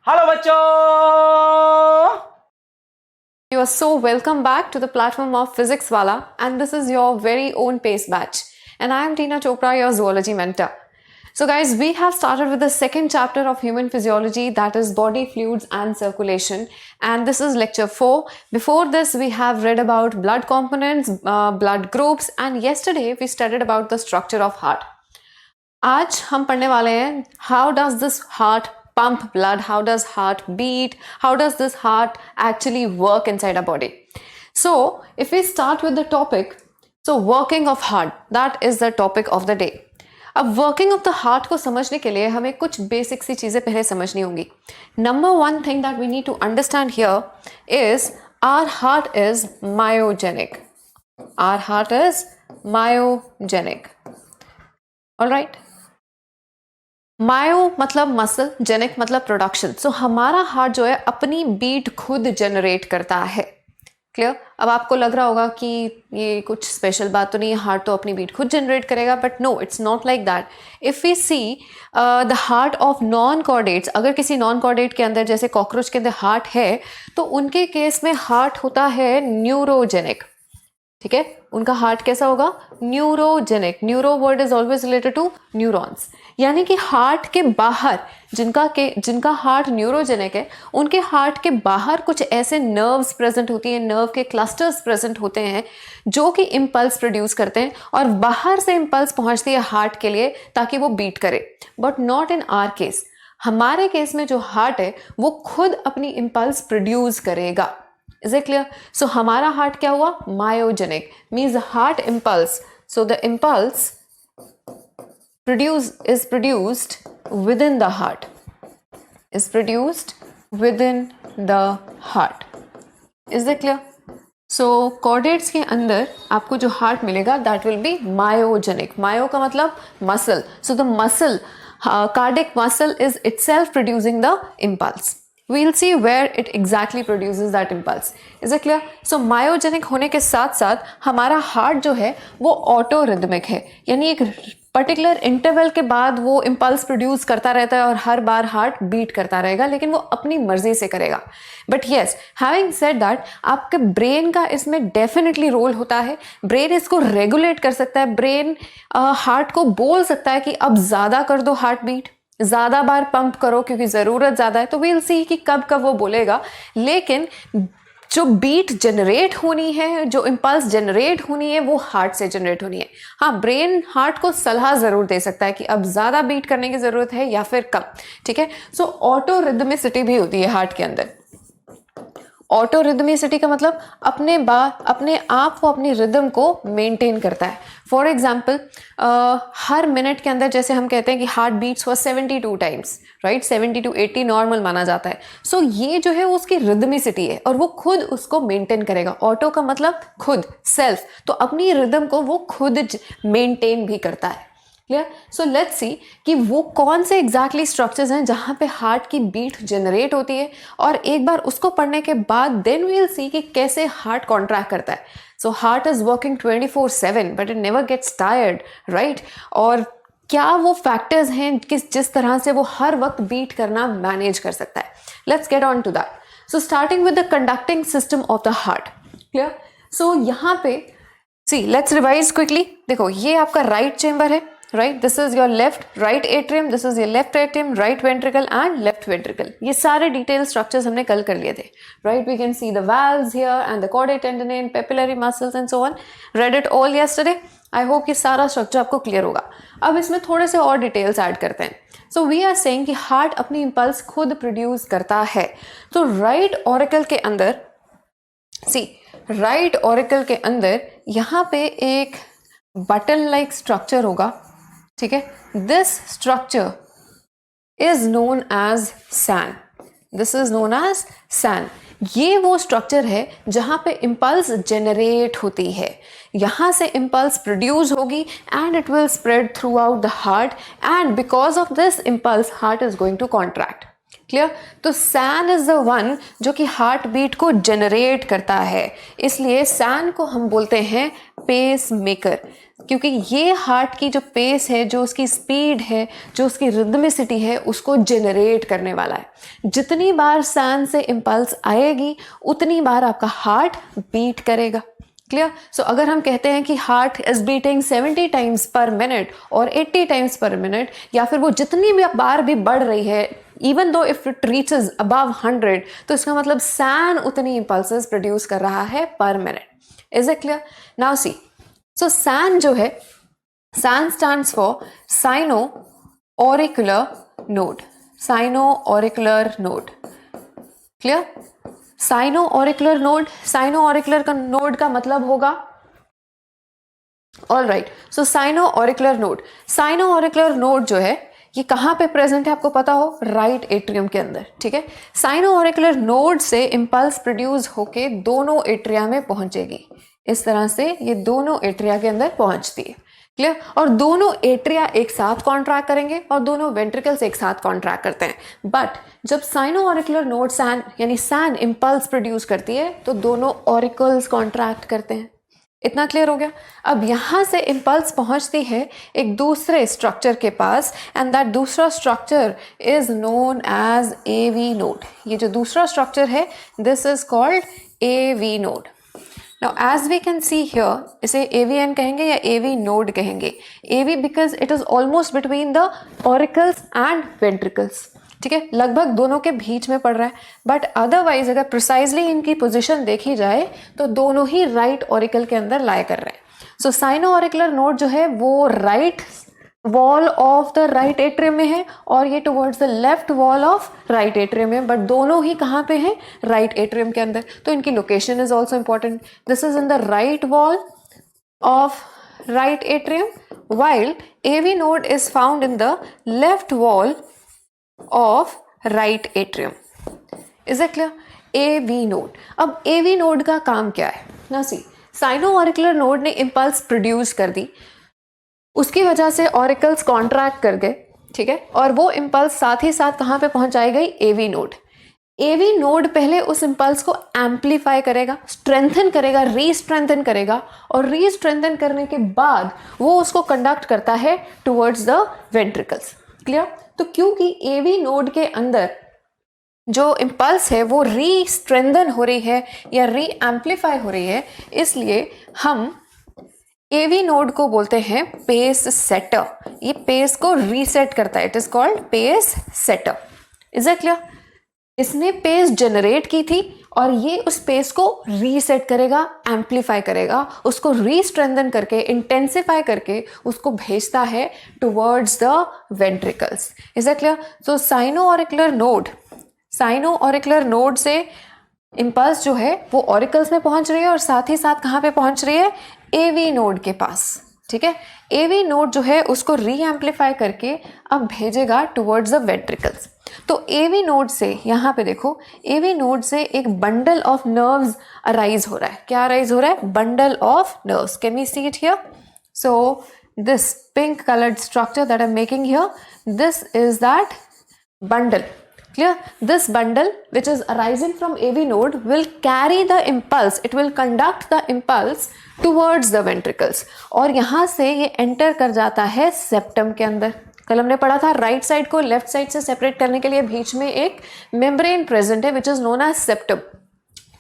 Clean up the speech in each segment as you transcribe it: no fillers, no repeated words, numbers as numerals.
Hello बच्चों, You are so welcome back to the platform of Physics Wala, and this is your very own PACE batch. And I am Tina Chopra, your zoology mentor. So guys, we have started with the second chapter of human physiology, that is body fluids and circulation, and this is lecture 4. Before this, we have read about blood components, blood groups, and yesterday we studied about the structure of heart. आज हम पढ़ने वाले हैं how does this heart pump blood, how does heart beat, how does this heart actually work inside our body. So if we start with the topic, so working of heart, that is the topic of the day. अब working of the heart को समझने के लिए हमें कुछ basic सी चीज़ें पहले समझनी होंगी. Number one thing that we need to understand here is our heart is myogenic. Our heart is myogenic. Alright, myo मतलब मसल, जेनिक मतलब प्रोडक्शन. सो हमारा हार्ट जो है अपनी बीट खुद जनरेट करता है. क्लियर? अब आपको लग रहा होगा कि ये कुछ स्पेशल बात तो नहीं है, हार्ट तो अपनी बीट खुद जनरेट करेगा, but no, it's not like that. If we see the heart of non chordates, अगर किसी नॉन कॉर्डेट के अंदर जैसे कॉकरोच के अंदर हार्ट है, तो उनके केस में हार्ट होता है न्यूरोजेनिक. ठीक है, उनका हार्ट कैसा होगा? Neurogenic. Neuro word is always related to neurons, यानी कि हार्ट के बाहर जिनका हार्ट न्यूरोजेनिक है, उनके हार्ट के बाहर कुछ ऐसे नर्व्स प्रेजेंट होती हैं, नर्व के क्लस्टर्स प्रेजेंट होते हैं जो कि इम्पल्स प्रोड्यूस करते हैं, और बाहर से इम्पल्स पहुंचती है हार्ट के लिए ताकि वो बीट करे. But not in our case. हमारे केस में जो हार्ट है वो खुद अपनी इम्पल्स प्रोड्यूस करेगा. Is it clear? So हमारा हार्ट क्या हुआ? Myogenic means the heart impulse. So the impulse is produced within the heart. Is produced within the heart. Is that clear? So chordates के अंदर आपको जो हार्ट मिलेगा that will be myogenic. Myo का मतलब muscle. So the muscle, cardiac muscle is itself producing the impulse. We'll see where it exactly produces that impulse. Is it clear? So myogenic होने के साथ साथ हमारा हार्ट जो है वो ऑटो रिदमिक है, यानी एक पर्टिकुलर इंटरवल के बाद वो इम्पल्स प्रोड्यूस करता रहता है और हर बार हार्ट बीट करता रहेगा, लेकिन वो अपनी मर्जी से करेगा. But yes, having said that, आपके ब्रेन का इसमें डेफिनेटली रोल होता है. ब्रेन इसको रेगुलेट कर सकता है. ब्रेन हार्ट को बोल सकता है कि अब ज़्यादा कर दो हार्ट बीट, ज़्यादा बार पंप करो क्योंकि ज़रूरत ज़्यादा है. तो वील सी कि कब कब वो बोलेगा, लेकिन जो बीट जनरेट होनी है, जो इम्पल्स जनरेट होनी है, वो हार्ट से जनरेट होनी है. हाँ, ब्रेन हार्ट को सलाह ज़रूर दे सकता है कि अब ज़्यादा बीट करने की ज़रूरत है या फिर कम. ठीक है. सो ऑटो रिदमिसिटी भी होती है हार्ट के अंदर. ऑटो रिदमिसिटी का मतलब अपने आप वो अपनी रिदम को मेंटेन करता है. फॉर एग्जाम्पल, हर मिनट के अंदर जैसे हम कहते हैं कि heart beats for 72 times, right? 70 to 80 normal माना जाता है. सो ये जो है वो उसकी रिदमिसिटी है और वो खुद उसको मेंटेन करेगा. ऑटो का मतलब खुद, सेल्फ, तो अपनी रिदम को वो खुद मेंटेन भी करता है. क्लियर? सो लेट्स सी कि वो कौन से एग्जैक्टली स्ट्रक्चर्स हैं जहाँ पे हार्ट की बीट जनरेट होती है, और एक बार उसको पढ़ने के बाद देन वी विल सी कि कैसे हार्ट कॉन्ट्रैक्ट करता है. So heart is working 24/7 but it never gets tired, right? और क्या वो फैक्टर्स हैं जिस तरह से वो हर वक्त बीट करना मैनेज कर सकता है. Let's get on to that. So starting with the conducting system of the heart. Clear? So यहाँ पे सी, लेट्स रिवाइज क्विकली. देखो, ये आपका राइट चेम्बर है, right? This is your left right atrium, this is your left atrium, right ventricle and left ventricle. ये सारे detail structures हमने कल कर लिए थे, right? We can see the valves here and the chordate tendon, papillary muscles and so on. Read it all yesterday. I hope ये सारा structure आपको क्लियर होगा. अब इसमें थोड़े से और डिटेल्स ऐड करते हैं. सो वी आर सेइंग कि हार्ट अपनी इम्पल्स खुद प्रोड्यूस करता है. तो राइट ऑरिकल के अंदर, सी, राइट ऑरिकल के अंदर यहाँ पे एक बटन लाइक स्ट्रक्चर होगा. ठीक है. This structure is known as SAN. This is known as SAN. ये वो स्ट्रक्चर है जहाँ पे इम्पल्स जनरेट होती है. यहाँ से इम्पल्स प्रोड्यूस होगी and it will spread throughout the heart, and because of this impulse heart is going to contract. Clear? तो सैन इज द वन जो कि हार्ट बीट को जनरेट करता है, इसलिए सैन को हम बोलते हैं पेस मेकर, क्योंकि ये हार्ट की जो पेस है, जो उसकी स्पीड है, जो उसकी रिदमिसिटी है, उसको जनरेट करने वाला है। जितनी बार सैन से इम्पल्स आएगी उतनी बार आपका हार्ट बीट करेगा। क्लियर? सो अगर हम कहते हैं कि हार्ट इज बीटिंग 70 टाइम्स पर मिनट और 80 टाइम्स पर मिनट, या फिर वो जितनी भी बार भी बढ़ रही है, even though if it reaches above 100, तो इसका मतलब सैन उतनी इम्पल्सेस प्रोड्यूस कर रहा है पर minute. Is it clear? Now see, so SAN जो है, SAN stands for sino auricular node. Sino auricular node. Clear? Sino auricular node, sino auricular का नोड का मतलब होगा, all right, so sino auricular node, sino auricular node जो है ये कहाँ पे प्रेजेंट है आपको पता हो? राइट एट्रियम के अंदर। ठीक है, साइनो ऑरिकुलर नोड से इंपल्स प्रोड्यूस होके दोनों एट्रिया में पहुंचेगी। इस तरह से ये दोनों एट्रिया के अंदर पहुंचती है। क्लियर? और दोनों एट्रिया एक साथ कॉन्ट्रैक्ट करेंगे और दोनों वेंट्रिकल्स एक साथ कॉन्ट्रैक्ट करते हैं। बट जब साइनो ऑरिकुलर नोड सैन यानी सैन इंपल्स प्रोड्यूस करती है तो दोनों ऑरिकल्स कॉन्ट्रैक्ट करते हैं। इतना क्लियर हो गया? अब यहां से इंपल्स पहुंचती है एक दूसरे स्ट्रक्चर के पास, एंड दैट दूसरा structure is known as AV node. ये जो दूसरा स्ट्रक्चर है, this is called AV node. Now as we can see here, इसे AVN कहेंगे या AV node कहेंगे। AV because it is almost between the auricles and ventricles। ठीक है, लगभग दोनों के बीच में पड़ रहा है, बट अदरवाइज अगर प्रिसाइजली इनकी पोजीशन देखी जाए तो दोनों ही राइट ऑरिकल के अंदर लाई कर रहे हैं। सो साइनो ऑरिकुलर नोड जो है वो right wall of the right atrium में है और ये towards the left wall of right atrium में, बट दोनों ही कहाँ पे हैं? राइट एट्रियम के अंदर। तो इनकी location is also important. This is in the right wall of right atrium, while AV node is found in the left wall of right atrium। Is it clear? AV node। अब AV node का काम क्या है ना? सी, cyano auricular node ने impulse produce कर दी, उसकी वजह से ऑरिकल्स कॉन्ट्रैक्ट कर गए। ठीक है, और वो इम्पल्स साथ ही साथ कहाँ पे पहुंचाई गई? AV node. एवी नोड पहले उस इम्पल्स को एम्पलीफाई करेगा, स्ट्रेंथन करेगा, रीस्ट्रेंथन करेगा, और रीस्ट्रेंथन करने के बाद वो उसको कंडक्ट करता है टुवर्ड्स द वेंट्रिकल्स। क्लियर? तो क्योंकि एवी नोड के अंदर जो इम्पल्स है वो रीस्ट्रेंथन हो रही है या री एम्पलीफाई हो रही है, इसलिए हम एवी नोड को बोलते हैं पेस सेटर। ये पेस को रीसेट करता है, it is called pace setter. Is it clear? इसने पेस जनरेट की थी और ये उस पेस को रीसेट करेगा, एम्पलीफाई करेगा, उसको रीस्ट्रेंथन करके, इंटेंसिफाई करके उसको भेजता है towards the ventricles. Is it clear? So sino auricular node, sino auricular node से इम्पल्स जो है वो ऑरिकल्स में पहुंच रही है और साथ ही साथ कहाँ पे पहुंच रही है? एवी नोड के पास। ठीक है, एवी नोड जो है उसको री एम्पलीफाई करके अब भेजेगा टुवर्ड्स द वेंट्रिकल्स। तो एवी नोड से, यहाँ पे देखो, एवी नोड से एक बंडल ऑफ नर्व्स अराइज हो रहा है। क्या अराइज हो रहा है? Bundle of nerves. Can we see it here? So this pink coloured structure that I am making here, this is that bundle। Clear? This bundle which is arising from AV node will carry the impulse, it will conduct the impulse towards the ventricles, और यहाँ से ये enter कर जाता है septum के अंदर। कल हमने पढ़ा था राइट साइड को लेफ्ट साइड से सेपरेट करने के लिए बीच में एक मेम्ब्रेन प्रेजेंट है which is known as septum.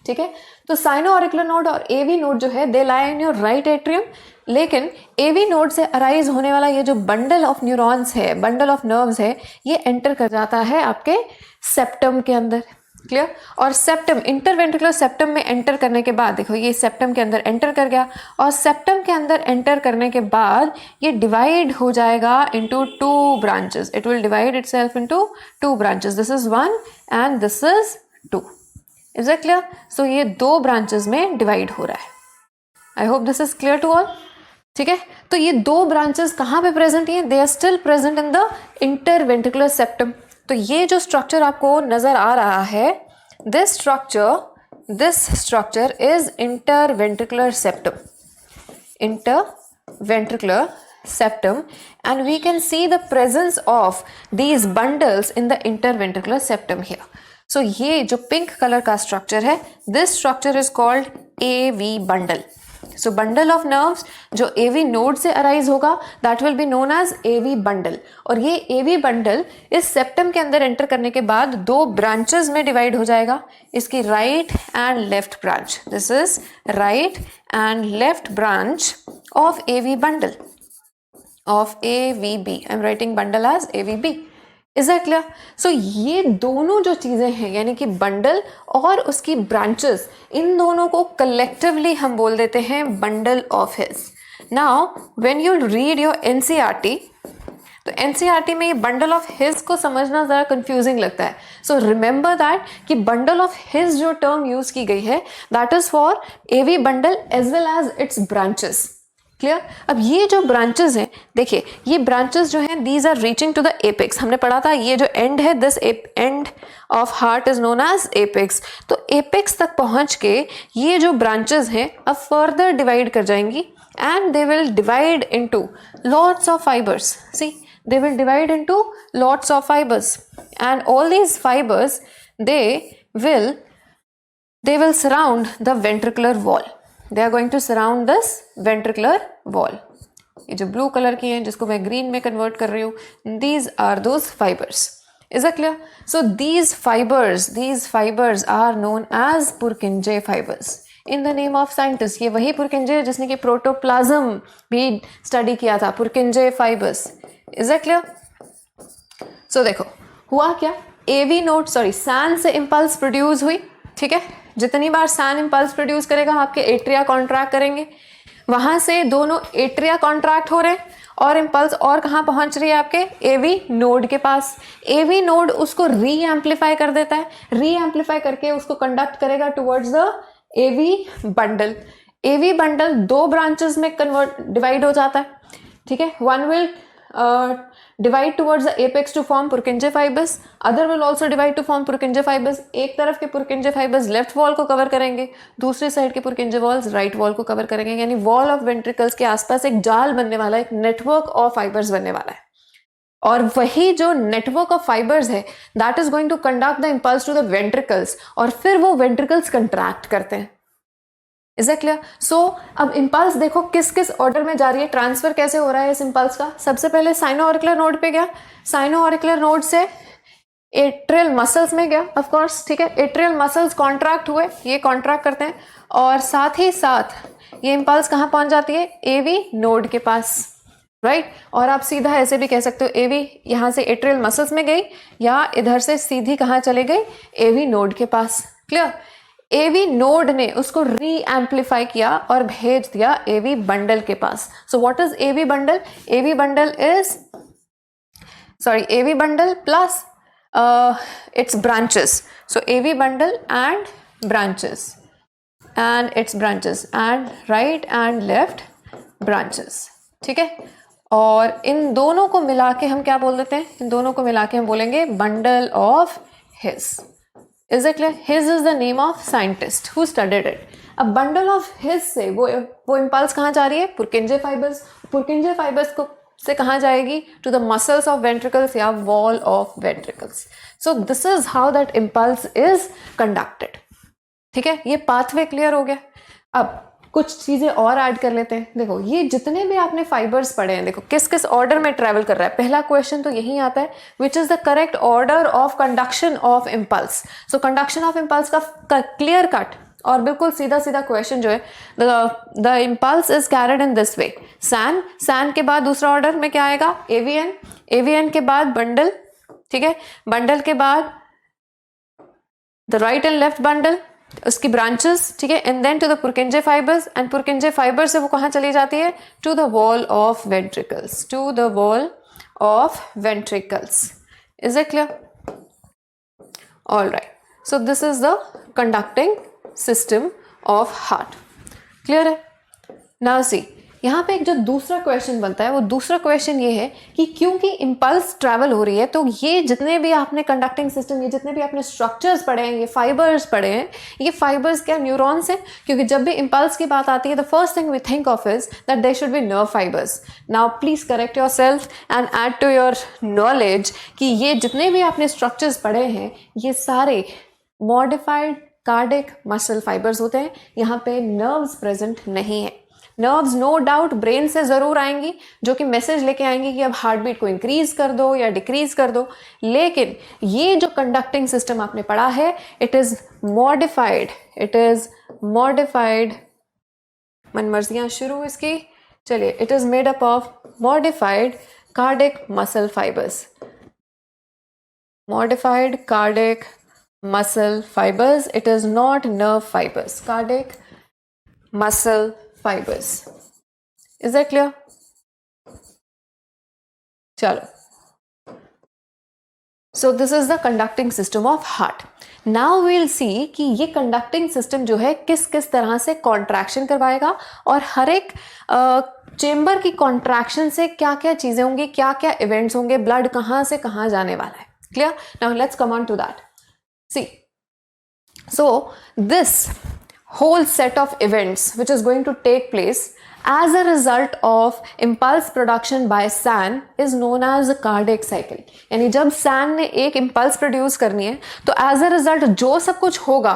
ठीक है, तो साइनो ऑरिकुलर नोड और एवी नोड जो है दे लाई इन योर राइट एट्रियम, लेकिन एवी नोड से अराइज होने वाला ये जो बंडल ऑफ न्यूरॉन्स है, बंडल ऑफ नर्व्स है, ये एंटर कर जाता है आपके सेप्टम के अंदर। क्लियर? और सेप्टम, इंटरवेंट्रिकुलर सेप्टम में एंटर करने के बाद देखो ये सेप्टम के अंदर एंटर कर गया, और सेप्टम के अंदर एंटर करने के बाद ये डिवाइड हो जाएगा into two branches. It will divide itself into two branches. This is 1 and this is 2। Is it clear? So ये दो ब्रांचेस में डिवाइड हो रहा है। I hope this is clear to all. ठीक है, तो ये दो ब्रांचेस कहाँ पे प्रेजेंट हैं? They are still present in the interventricular septum. तो ये जो स्ट्रक्चर आपको नजर आ रहा है, this structure is interventricular septum. Interventricular septum, and we can see the presence of these bundles in the interventricular septum here. So ये जो pink color का structure है, this structure is called AV bundle. So bundle of nerves जो AV node से arise होगा, that will be known as AV bundle. और ये AV bundle इस septum के अंदर enter करने के बाद दो branches में divide हो जाएगा, इसकी right and left branch. This is right and left branch of AV bundle, of AVB. I'm writing bundle as AVB. Is that clear? So ये दोनों जो चीज़ें हैं यानी कि बंडल और उसकी ब्रांचेस, इन दोनों को कलेक्टिवली हम बोल देते हैं bundle of his. Now when you read your NCERT, तो एनसीईआरटी में ये बंडल ऑफ हिज को समझना ज़रा कंफ्यूजिंग लगता है. सो रिमेंबर दैट कि बंडल ऑफ हिज जो टर्म यूज की गई है that is for AV bundle as well as its branches. Clear? अब ये जो ब्रांचेस हैं, देखिए ये ब्रांचेस जो हैं these are reaching to the apex. हमने पढ़ा था ये जो एंड है, this end of heart is known as apex. तो एपेक्स तक पहुंच के ये जो ब्रांचेस हैं अब फर्दर डिवाइड कर जाएंगी and they will divide into lots of fibres. See, they will divide into lots of fibers, and all these fibers they will surround the ventricular wall. They are going to surround this ventricular wall. ये जो blue color की हैं जिसको मैं green में convert कर रही हूँ, these are those fibers. Is that clear? So these fibers are known as Purkinje fibers. In the name of scientists, ये वही पुरकिंजे है जिसने कि प्रोटोप्लाज्म भी स्टडी किया था, Purkinje fibres. Is that clear? So देखो हुआ क्या, एवी नोड सैन से इम्पल्स प्रोड्यूस हुई. ठीक है, जितनी बार सैन इम्पल्स प्रोड्यूस करेगा आपके एट्रिया कॉन्ट्रैक्ट करेंगे, वहां से दोनों एट्रिया कॉन्ट्रैक्ट हो रहे हैं और इम्पल्स और कहाँ पहुंच रही है आपके एवी नोड के पास. एवी नोड उसको री एम्पलीफाई कर देता है, री एम्पलीफाई करके उसको कंडक्ट करेगा towards the AV bundle. AV bundle दो ब्रांचेस में डिवाइड हो जाता है. ठीक है, one will divide towards the apex to form Purkinje fibres, other will also divide to form Purkinje fibres. एक तरफ के पुरकिंजे फाइबर्स लेफ्ट वॉल को कवर करेंगे, दूसरी साइड के पुरकिंजे वॉल्स राइट वॉल को कवर करेंगे. यानी वॉल ऑफ वेंट्रिकल्स के आसपास एक जाल बनने वाला है, एक नेटवर्क ऑफ फाइबर्स बनने वाला है. और वही जो नेटवर्क ऑफ फाइबर्स है that is going to conduct the impulse to the ventricles, और फिर वो वेंट्रिकल्स कंट्रैक्ट करते हैं. Is that clear? सो अब इंपल्स देखो किस किस ऑर्डर में जा रही है, ट्रांसफर कैसे हो रहा है इस इंपल्स का. सबसे पहले साइनो-ऑरिकुलर नोड पे गया, साइनो-ऑरिकुलर नोड से एट्रियल मसल्स में गया. ऑफ कोर्स, ठीक है, एट्रियल मसल्स कॉन्ट्रैक्ट हुए, ये कॉन्ट्रैक्ट करते हैं, और साथ ही साथ ये इंपल्स कहाँ पहुंच जाती है, एवी नोड के पास. राइट और आप सीधा ऐसे भी कह सकते हो एवी यहाँ से एट्रियल मसल्स में गई, या इधर से सीधी कहाँ चले गई, एवी नोड के पास. क्लियर? एवी नोड ने उसको री एम्पलीफाई किया और भेज दिया एवी बंडल के पास. So what is AV bundle? AV bundle is AV bundle plus its branches. So AV bundle and branches and its branches and right and left branches. ठीक है, और इन दोनों को मिला के हम क्या बोल देते हैं, इन दोनों को मिला के हम बोलेंगे bundle of his. Is it clear? His is the name of scientist who studied it. अब बंडल ऑफ हिज से वो इम्पल्स कहाँ जा रही है, पुरकिंजे फाइबर्स. पुरकिंजे फाइबर्स को से कहाँ जाएगी, to the muscles of ventricles या wall of ventricles. So this is how that impulse is conducted. ठीक है, ये पाथवे क्लियर हो गया. अब कुछ चीजें और ऐड कर लेते हैं. देखो ये जितने भी आपने फाइबर्स पढ़े हैं, देखो किस किस ऑर्डर में ट्रेवल कर रहा है. पहला क्वेश्चन तो यही आता है, which is the correct order of conduction of impulse. So conduction of impulse का क्लियर कट और बिल्कुल सीधा सीधा क्वेश्चन जो है, the impulse is carried in this way. SAN के बाद दूसरा ऑर्डर में क्या आएगा, एवीएन. एवीएन के बाद बंडल. ठीक है, बंडल के बाद the right and left bundle, उसकी ब्रांचेस. ठीक है, and then to the Purkinje fibres, and Purkinje fibre से वो कहाँ चली जाती है, to the wall of ventricles, to the wall of ventricles. Is it clear? All right. So this is the conducting system of heart. Clear है? Now see, यहाँ पे एक जो दूसरा क्वेश्चन बनता है वो दूसरा क्वेश्चन ये है कि क्योंकि इम्पल्स ट्रैवल हो रही है तो ये जितने भी आपने कंडक्टिंग सिस्टम, ये जितने भी आपने स्ट्रक्चर्स पढ़े हैं, ये फाइबर्स पढ़े हैं, ये फाइबर्स क्या न्यूरॉन्स हैं? क्योंकि जब भी इम्पल्स की बात आती है the first thing we think of is that they should be nerve fibres. Now please correct yourself and add to your knowledge कि ये जितने भी आपने स्ट्रक्चर्स पढ़े हैं ये सारे मॉडिफाइड कार्डिक मसल फाइबर्स होते हैं. यहाँ पे नर्व्स प्रेजेंट नहीं है. नर्व्स नो डाउट ब्रेन से ज़रूर आएंगी जो कि मैसेज लेके आएंगी कि अब हार्ट बीट को इंक्रीज कर दो या डिक्रीज कर दो, लेकिन ये जो कंडक्टिंग सिस्टम आपने पढ़ा है इट इज़ मॉडिफाइड. मनमर्जियाँ शुरू इसकी. चलिए, it is made up of modified cardiac muscle fibres. Modified cardiac muscle fibers. It is not nerve fibers. Cardiac muscle fibers. Is that clear? Chalo. So this is the conducting system of heart. Now we'll see कि ये conducting system जो है किस किस तरह से contraction करवाएगा और हर एक चेम्बर की contraction से क्या क्या चीज़ें होंगी, क्या क्या events होंगे, blood कहाँ से कहाँ जाने वाला है. Clear? Now let's come on to that. See, so this whole set of events which is going to take place as a result of impulse production by SAN is known as a cardiac cycle. यानी जब SAN ने एक impulse produce करनी है तो as a result जो सब कुछ होगा,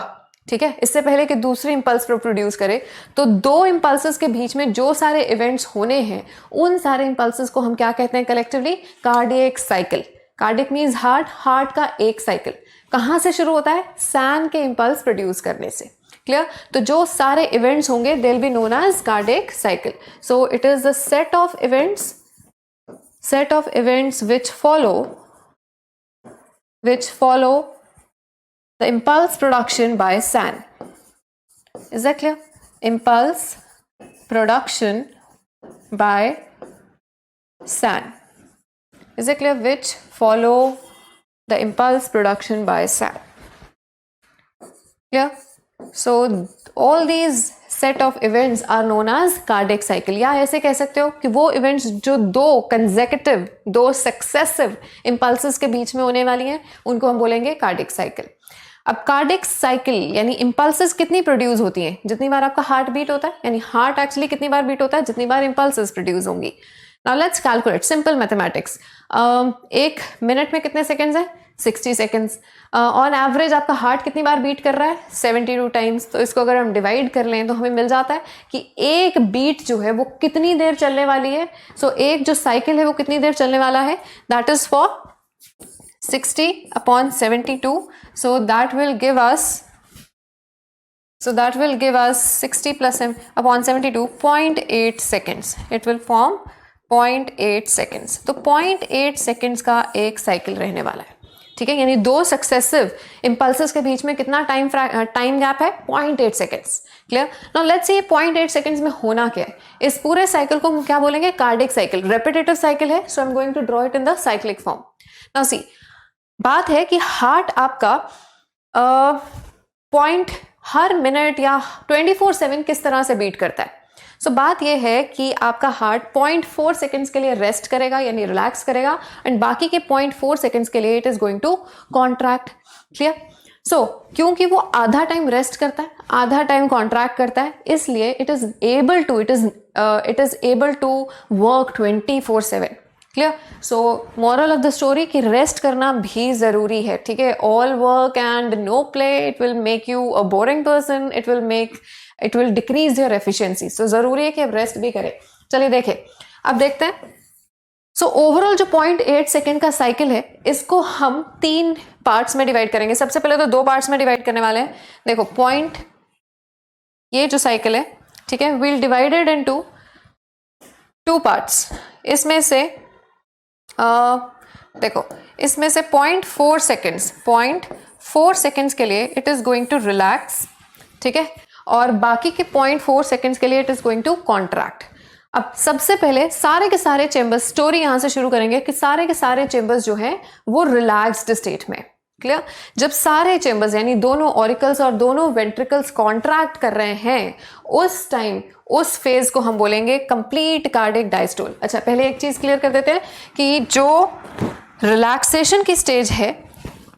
ठीक है, इससे पहले कि दूसरी impulse प्रोड्यूस करे, तो दो impulses के बीच में जो सारे events होने हैं उन सारे impulses को हम क्या कहते हैं collectively? Cardiac cycle. Cardiac means heart, heart का एक cycle कहाँ से शुरू होता है? SAN के इम्पल्स प्रोड्यूस करने से. क्लियर? तो जो सारे इवेंट्स होंगे they will be known as cardiac cycle. So it is the set of events which follow the impulse production by SAN. Is that clear? Impulse production by SAN. Is it clear? Which follow the impulse production by SAN. Clear? So all these set of events are known as cardiac cycle. या ऐसे कह सकते हो कि वो events जो दो successive impulses के बीच में होने वाली हैं उनको हम बोलेंगे cardiac cycle. अब कार्डिक साइकिल यानी इम्पल्सेस कितनी प्रोड्यूस होती हैं? जितनी बार आपका हार्ट बीट होता है, यानी हार्ट एक्चुअली कितनी बार बीट होता है जितनी बार इम्पल्सेस प्रोड्यूस होंगी. Now let's calculate simple mathematics. एक मिनट में कितने सेकंड्स है? 60 सेकंड्स. ऑन एवरेज आपका हार्ट कितनी बार बीट कर रहा है? 72 टाइम्स. तो इसको अगर हम डिवाइड कर लें तो हमें मिल जाता है कि एक बीट जो है वो कितनी देर चलने वाली है. सो एक जो साइकिल है वो कितनी देर चलने वाला है? That is for 60 upon 72. So that will give us 60 plus m upon 72, 0.8 seconds. It will form 0.8 seconds. तो 0.8 seconds का एक साइकिल रहने वाला है. ठीक है, यानी दो सक्सेसिव इम्पल्सेस के बीच में कितना टाइम गैप है? 0.8 seconds. Clear? Now let's see 0.8 seconds में होना क्या है. इस पूरे साइकिल को हम क्या बोलेंगे? Cardiac cycle. रेपिटेटिव साइकिल है, so I'm going to draw it in the cyclic form. Now see, बात है कि हार्ट आपका पॉइंट हर मिनट या 24/7 किस तरह से बीट करता है. सो बात यह है कि आपका हार्ट 0.4 सेकेंड्स के लिए रेस्ट करेगा यानी रिलैक्स करेगा एंड बाकी के 0.4 सेकेंड्स के लिए it is going to contract. Clear? So क्योंकि वो आधा टाइम रेस्ट करता है, आधा टाइम कॉन्ट्रैक्ट करता है, इसलिए it is able to work 24/7. Clear? So moral of the story कि रेस्ट करना भी ज़रूरी है. ठीक है, all work and no play it will make you a boring person, it will decrease your efficiency. So ज़रूरी है कि आप रेस्ट भी करें. चलिए देखें, अब देखते हैं. सो ओवरऑल जो 0.8 सेकेंड का साइकिल है इसको हम 3 पार्ट्स में डिवाइड करेंगे. सबसे पहले तो 2 पार्ट्स में डिवाइड करने वाले हैं. देखो ये जो साइकिल है, ठीक है, वील डिवाइडेड इनटू 2 पार्ट्स. इसमें से देखो, इसमें से 0.4 सेकेंड्स के लिए it is going to relax. ठीक है, और बाकी के 0.4 सेकेंड्स के लिए it is going to contract. अब सबसे पहले सारे के सारे चेंबर्स, स्टोरी यहां से शुरू करेंगे कि सारे के सारे चेंबर्स जो हैं वो रिलैक्स्ड स्टेट में. क्लियर? जब सारे चेंबर्स यानी दोनों ऑरिकल्स और दोनों वेंट्रिकल्स कॉन्ट्रैक्ट कर रहे हैं, उस टाइम उस फेज को हम बोलेंगे कंप्लीट कार्डियक डायस्टोल। अच्छा, पहले एक चीज क्लियर कर देते हैं कि जो रिलैक्सेशन की स्टेज है,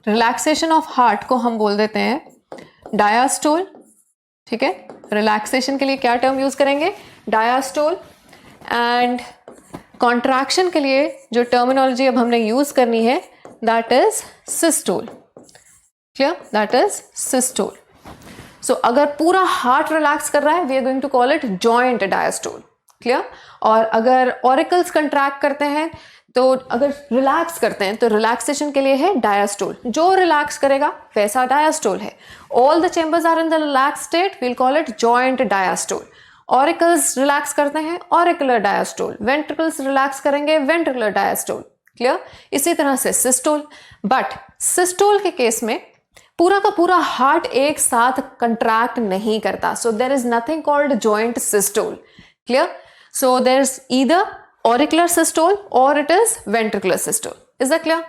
रिलैक्सेशन ऑफ हार्ट को हम बोल देते हैं डायास्टोल। ठीक है, रिलैक्सेशन के लिए क्या टर्म यूज करेंगे? डायास्टोल। एंड कॉन्ट्रैक्शन के लिए जो टर्मिनोलॉजी अब हमने यूज करनी है, that is systole. Clear? That is systole. So अगर पूरा हार्ट रिलैक्स कर रहा है, we are going to call it joint diastole. Clear? और अगर ऑरिकल्स कंट्रैक्ट करते हैं, तो अगर रिलैक्स करते हैं तो रिलैक्सेशन के लिए है डायस्टोल। जो रिलैक्स करेगा वैसा डायस्टोल है। All the chambers are in the relax state, we'll call it joint diastole. Auricles relax करते हैं, ऑरिकुलर डायस्टोल। वेंट्रिकल्स रिलैक्स करेंगे, वेंट्रिकुलर डायस्टोल। क्लियर? इसी तरह से सिस्टोल। बट सिस्टोल के केस में पूरा का पूरा हार्ट एक साथ कंट्रैक्ट नहीं करता, so there is nothing called joint systole. Clear? So there is either auricular systole or it is ventricular systole. Is that clear?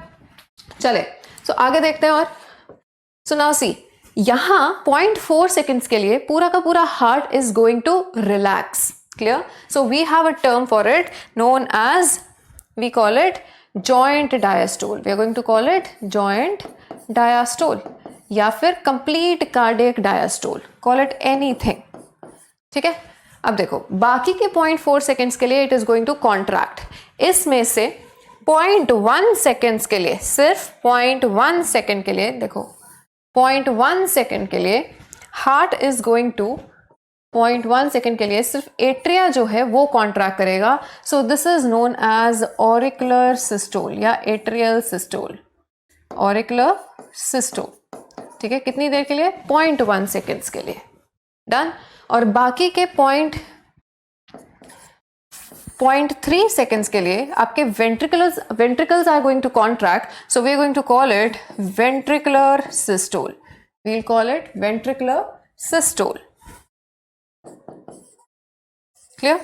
चले, so आगे देखते हैं। और so now see, यहाँ 0.4 seconds के लिए पूरा का पूरा heart is going to relax. Clear? So we have a term for it known as, we call it joint diastole. We are going to call it joint diastole या फिर complete cardiac diastole. Call it anything. ठीक है? अब देखो, बाकी के 0.4 seconds के लिए it is going to contract. इसमें से 0.1 सेकेंड्स के लिए, सिर्फ 0.1 सेकेंड के लिए, देखो 0.1 सेकेंड के लिए heart is going to, 0.1 second के लिए सिर्फ एट्रिया जो है वो कॉन्ट्रैक्ट करेगा। So this is known as auricular systole या एट्रियल सिस्टोल। Auricular systole. ठीक है, कितनी देर के लिए? 0.1 सेकेंड्स के लिए। डन। और बाकी के 0.3 सेकेंड्स के लिए आपके ventricles are going to contract, so we are going to call it ventricular systole. We will call it ventricular systole. Clear?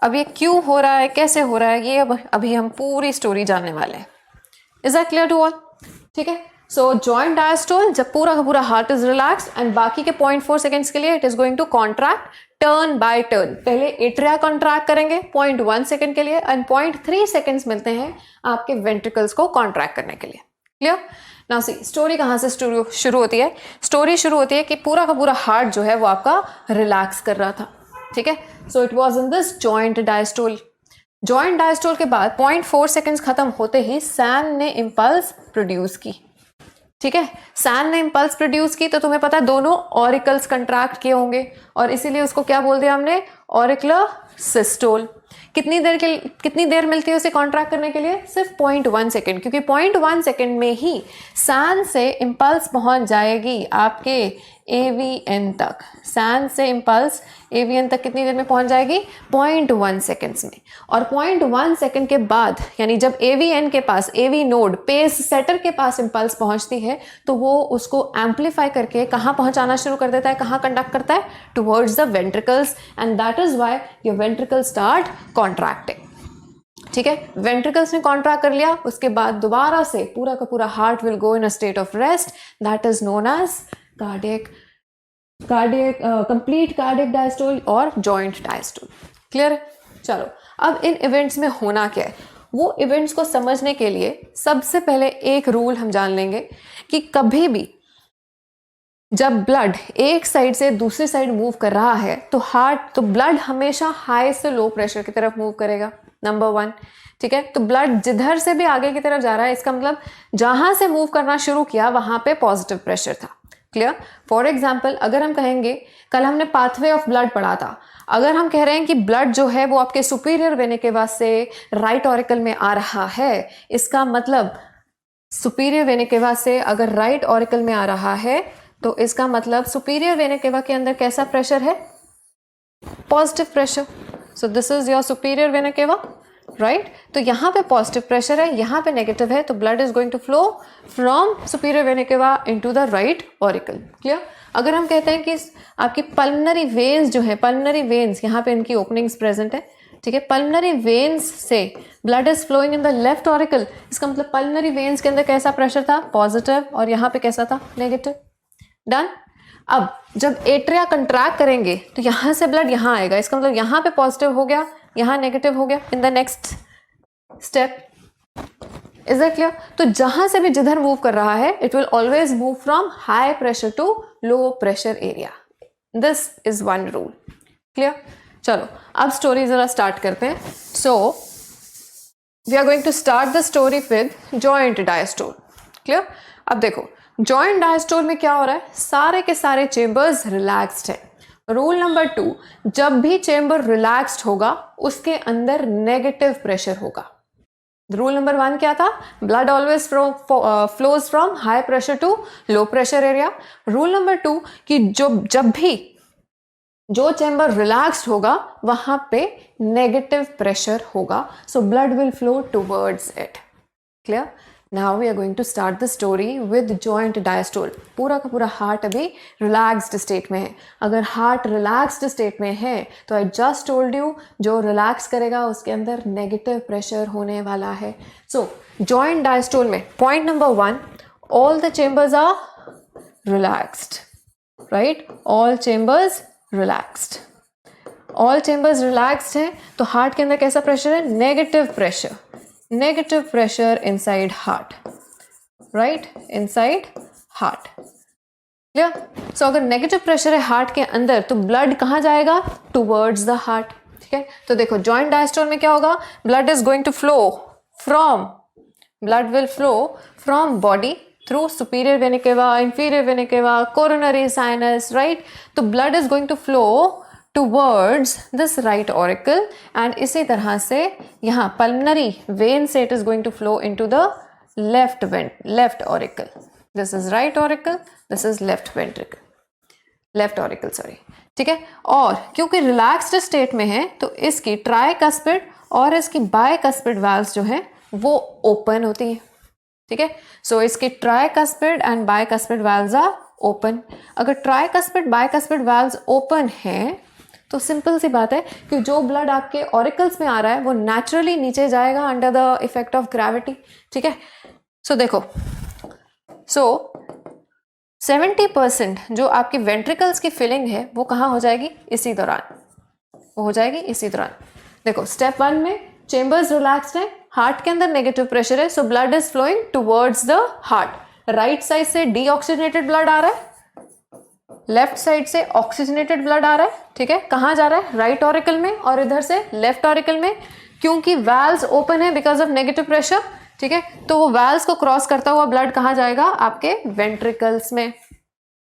अब ये क्यों हो रहा है, कैसे हो रहा है, ये अभी हम पूरी स्टोरी जानने वाले हैं। Is that clear to all? ठीक है, सो जॉइंट डायस्टोल, जब पूरा का पूरा हार्ट इज रिलैक्स एंड बाकी के 0.4 सेकेंड्स के लिए it is going to contract turn by turn. पहले एट्रिया कॉन्ट्रैक्ट करेंगे 0.1 सेकेंड के लिए एंड 0.3 सेकेंड्स मिलते हैं आपके वेंट्रिकल्स को कॉन्ट्रैक्ट करने के लिए। क्लियर? नाउ सी, स्टोरी कहाँ से शुरू होती है? स्टोरी शुरू होती है कि पूरा का पूरा हार्ट जो है वो आपका रिलैक्स कर रहा था। ठीक है, so it was in this joint diastole. Joint diastole के बाद 0.4 सेकेंड्स खत्म होते ही सैन ने इम्पल्स प्रोड्यूस की। ठीक है, सैन ने इम्पल्स प्रोड्यूस की, तो तुम्हें पता है दोनों ऑरिकल्स कंट्रैक्ट किए होंगे और इसीलिए उसको क्या बोल दिया हमने? Auricular systole. कितनी देर मिलती है उसे कॉन्ट्रैक्ट करने के लिए? सिर्फ 0.1 सेकेंड, क्योंकि 0.1 सेकेंड में ही सैन से इम्पल्स पहुंच जाएगी आपके AVN तक। सैन से इम्पल्स AVN तक कितनी देर में पहुंच जाएगी? 0.1 सेकेंड्स में। और 0.1 सेकेंड के बाद, यानी जब AVN के पास, AV नोड पेस सेटर के पास इम्पल्स पहुंचती है, तो वो उसको एम्पलीफाई करके कहाँ पहुंचाना शुरू कर देता है, कहाँ कंडक्ट करता है? Towards the ventricles, and that is why your ventricles start contracting. ठीक है, वेंट्रिकल्स ने कॉन्ट्रैक्ट कर लिया, उसके बाद दोबारा से पूरा का पूरा heart will go in a state of rest, that is known as complete cardiac diastole और जॉइंट डायस्टोल। क्लियर है? चलो, अब इन इवेंट्स में होना क्या है, वो इवेंट्स को समझने के लिए सबसे पहले एक रूल हम जान लेंगे कि कभी भी जब ब्लड एक साइड से दूसरी साइड मूव कर रहा है तो ब्लड हमेशा हाई से लो प्रेशर की तरफ मूव करेगा। नंबर 1। ठीक है, तो ब्लड जिधर से भी आगे की तरफ जा रहा है, इसका मतलब जहां से मूव करना शुरू किया वहां पे पॉजिटिव प्रेशर था। क्लियर? फॉर एग्जाम्पल, अगर हम कहेंगे, कल हमने पाथवे ऑफ ब्लड पढ़ा था, अगर हम कह रहे हैं कि ब्लड जो है वो आपके सुपीरियर वेना केवा से राइट ऑरिकल में आ रहा है, इसका मतलब सुपीरियर वेना केवा से अगर राइट ऑरिकल में आ रहा है तो इसका मतलब सुपीरियर वेना केवा के अंदर कैसा प्रेशर है? Positive pressure. So this is your superior vena केवा, राइट? तो यहाँ पे पॉजिटिव प्रेशर है, यहाँ पे नेगेटिव है, तो blood is going to flow from superior vena cava into the right auricle. Clear? अगर हम कहते हैं कि आपकी पल्मनरी वेन्स जो है, पल्मनरी वेन्स यहाँ पे इनकी ओपनिंग्स प्रेजेंट है, ठीक है, पल्मनरी वेन्स से blood is flowing in the left auricle, इसका मतलब पल्मनरी वेन्स के अंदर कैसा प्रेशर था, पॉजिटिव, और यहाँ पे कैसा था, नेगेटिव। डन। अब जब एट्रिया कंट्रैक्ट करेंगे तो यहाँ से ब्लड यहाँ आएगा, इसका मतलब यहाँ पे पॉजिटिव हो गया, यहाँ नेगेटिव हो गया in the next step. Is that clear? तो जहां से भी जिधर मूव कर रहा है it will always move from high pressure to low pressure area. This is one rule. Clear? चलो अब स्टोरी जरा स्टार्ट करते हैं। So we are going to start the story with joint diastole. Clear? अब देखो जॉइंट डायस्टोल में क्या हो रहा है, सारे के सारे चेंबर्स रिलैक्स्ड है। रूल नंबर 2, जब भी चेंबर रिलैक्स्ड होगा उसके अंदर नेगेटिव प्रेशर होगा। रूल नंबर 1 क्या था, blood always flows from high pressure to low pressure area. Rule number 2 कि जब भी जो चेंबर रिलैक्स्ड होगा वहां पे नेगेटिव प्रेशर होगा, so blood will flow towards it. Clear? Now we are going to start the story with joint diastole. पूरा का पूरा हार्ट अभी रिलैक्स्ड स्टेट में है। अगर हार्ट रिलैक्स्ड स्टेट में है तो आई जस्ट टोल्ड यू जो रिलैक्स करेगा उसके अंदर नेगेटिव प्रेशर होने वाला है। सो जॉइंट डायस्टोल में point number 1, all the chambers are relaxed, right? All chambers relaxed, all chambers relaxed हैं तो हार्ट के अंदर कैसा प्रेशर है, negative pressure, negative pressure inside heart, right? Inside heart. Clear? So अगर नेगेटिव प्रेशर है heart के अंदर तो ब्लड कहाँ जाएगा, टुवर्ड्स द हार्ट। ठीक है, तो देखो जॉइंट डायस्टोल में क्या होगा, blood is going to flow from, blood will flow from body through superior vena cava, inferior vena cava, coronary sinus, right? तो blood is going to flow towards this right auricle and इसी तरह से यहाँ pulmonary vein से it is going to flow into the left auricle. This is right auricle, this is left ventricle, left auricle, sorry. ठीक है, और क्योंकि relaxed state में है तो इसकी tricuspid और इसकी bicuspid valves जो है वो open होती है। ठीक है, सो इसके tricuspid and bicuspid valves are open. अगर ट्राइकस्पिड बाइकस्पिड वाल्व्स ओपन हैं तो सिंपल सी बात है कि जो ब्लड आपके ऑरिकल्स में आ रहा है वो नेचुरली नीचे जाएगा under the effect of gravity. ठीक है, सो देखो, सो 70% जो आपकी वेंट्रिकल्स की फिलिंग है वो कहाँ हो जाएगी, इसी दौरान, वो हो जाएगी इसी दौरान। देखो स्टेप 1 में चेंबर्स रिलैक्स्ड है, हार्ट के अंदर नेगेटिव प्रेशर है, so blood is flowing towards the heart. Right side से डीऑक्सीजनेटेड ब्लड आ रहा है, लेफ्ट साइड से ऑक्सीजनेटेड ब्लड आ रहा है। ठीक है, कहाँ जा रहा है, राइट ऑरिकल में, और इधर से लेफ्ट ऑरिकल में। क्योंकि वाल्व्स ओपन है बिकॉज ऑफ नेगेटिव प्रेशर, ठीक है, तो वो वाल्व्स को क्रॉस करता हुआ ब्लड कहाँ जाएगा, आपके वेंट्रिकल्स में।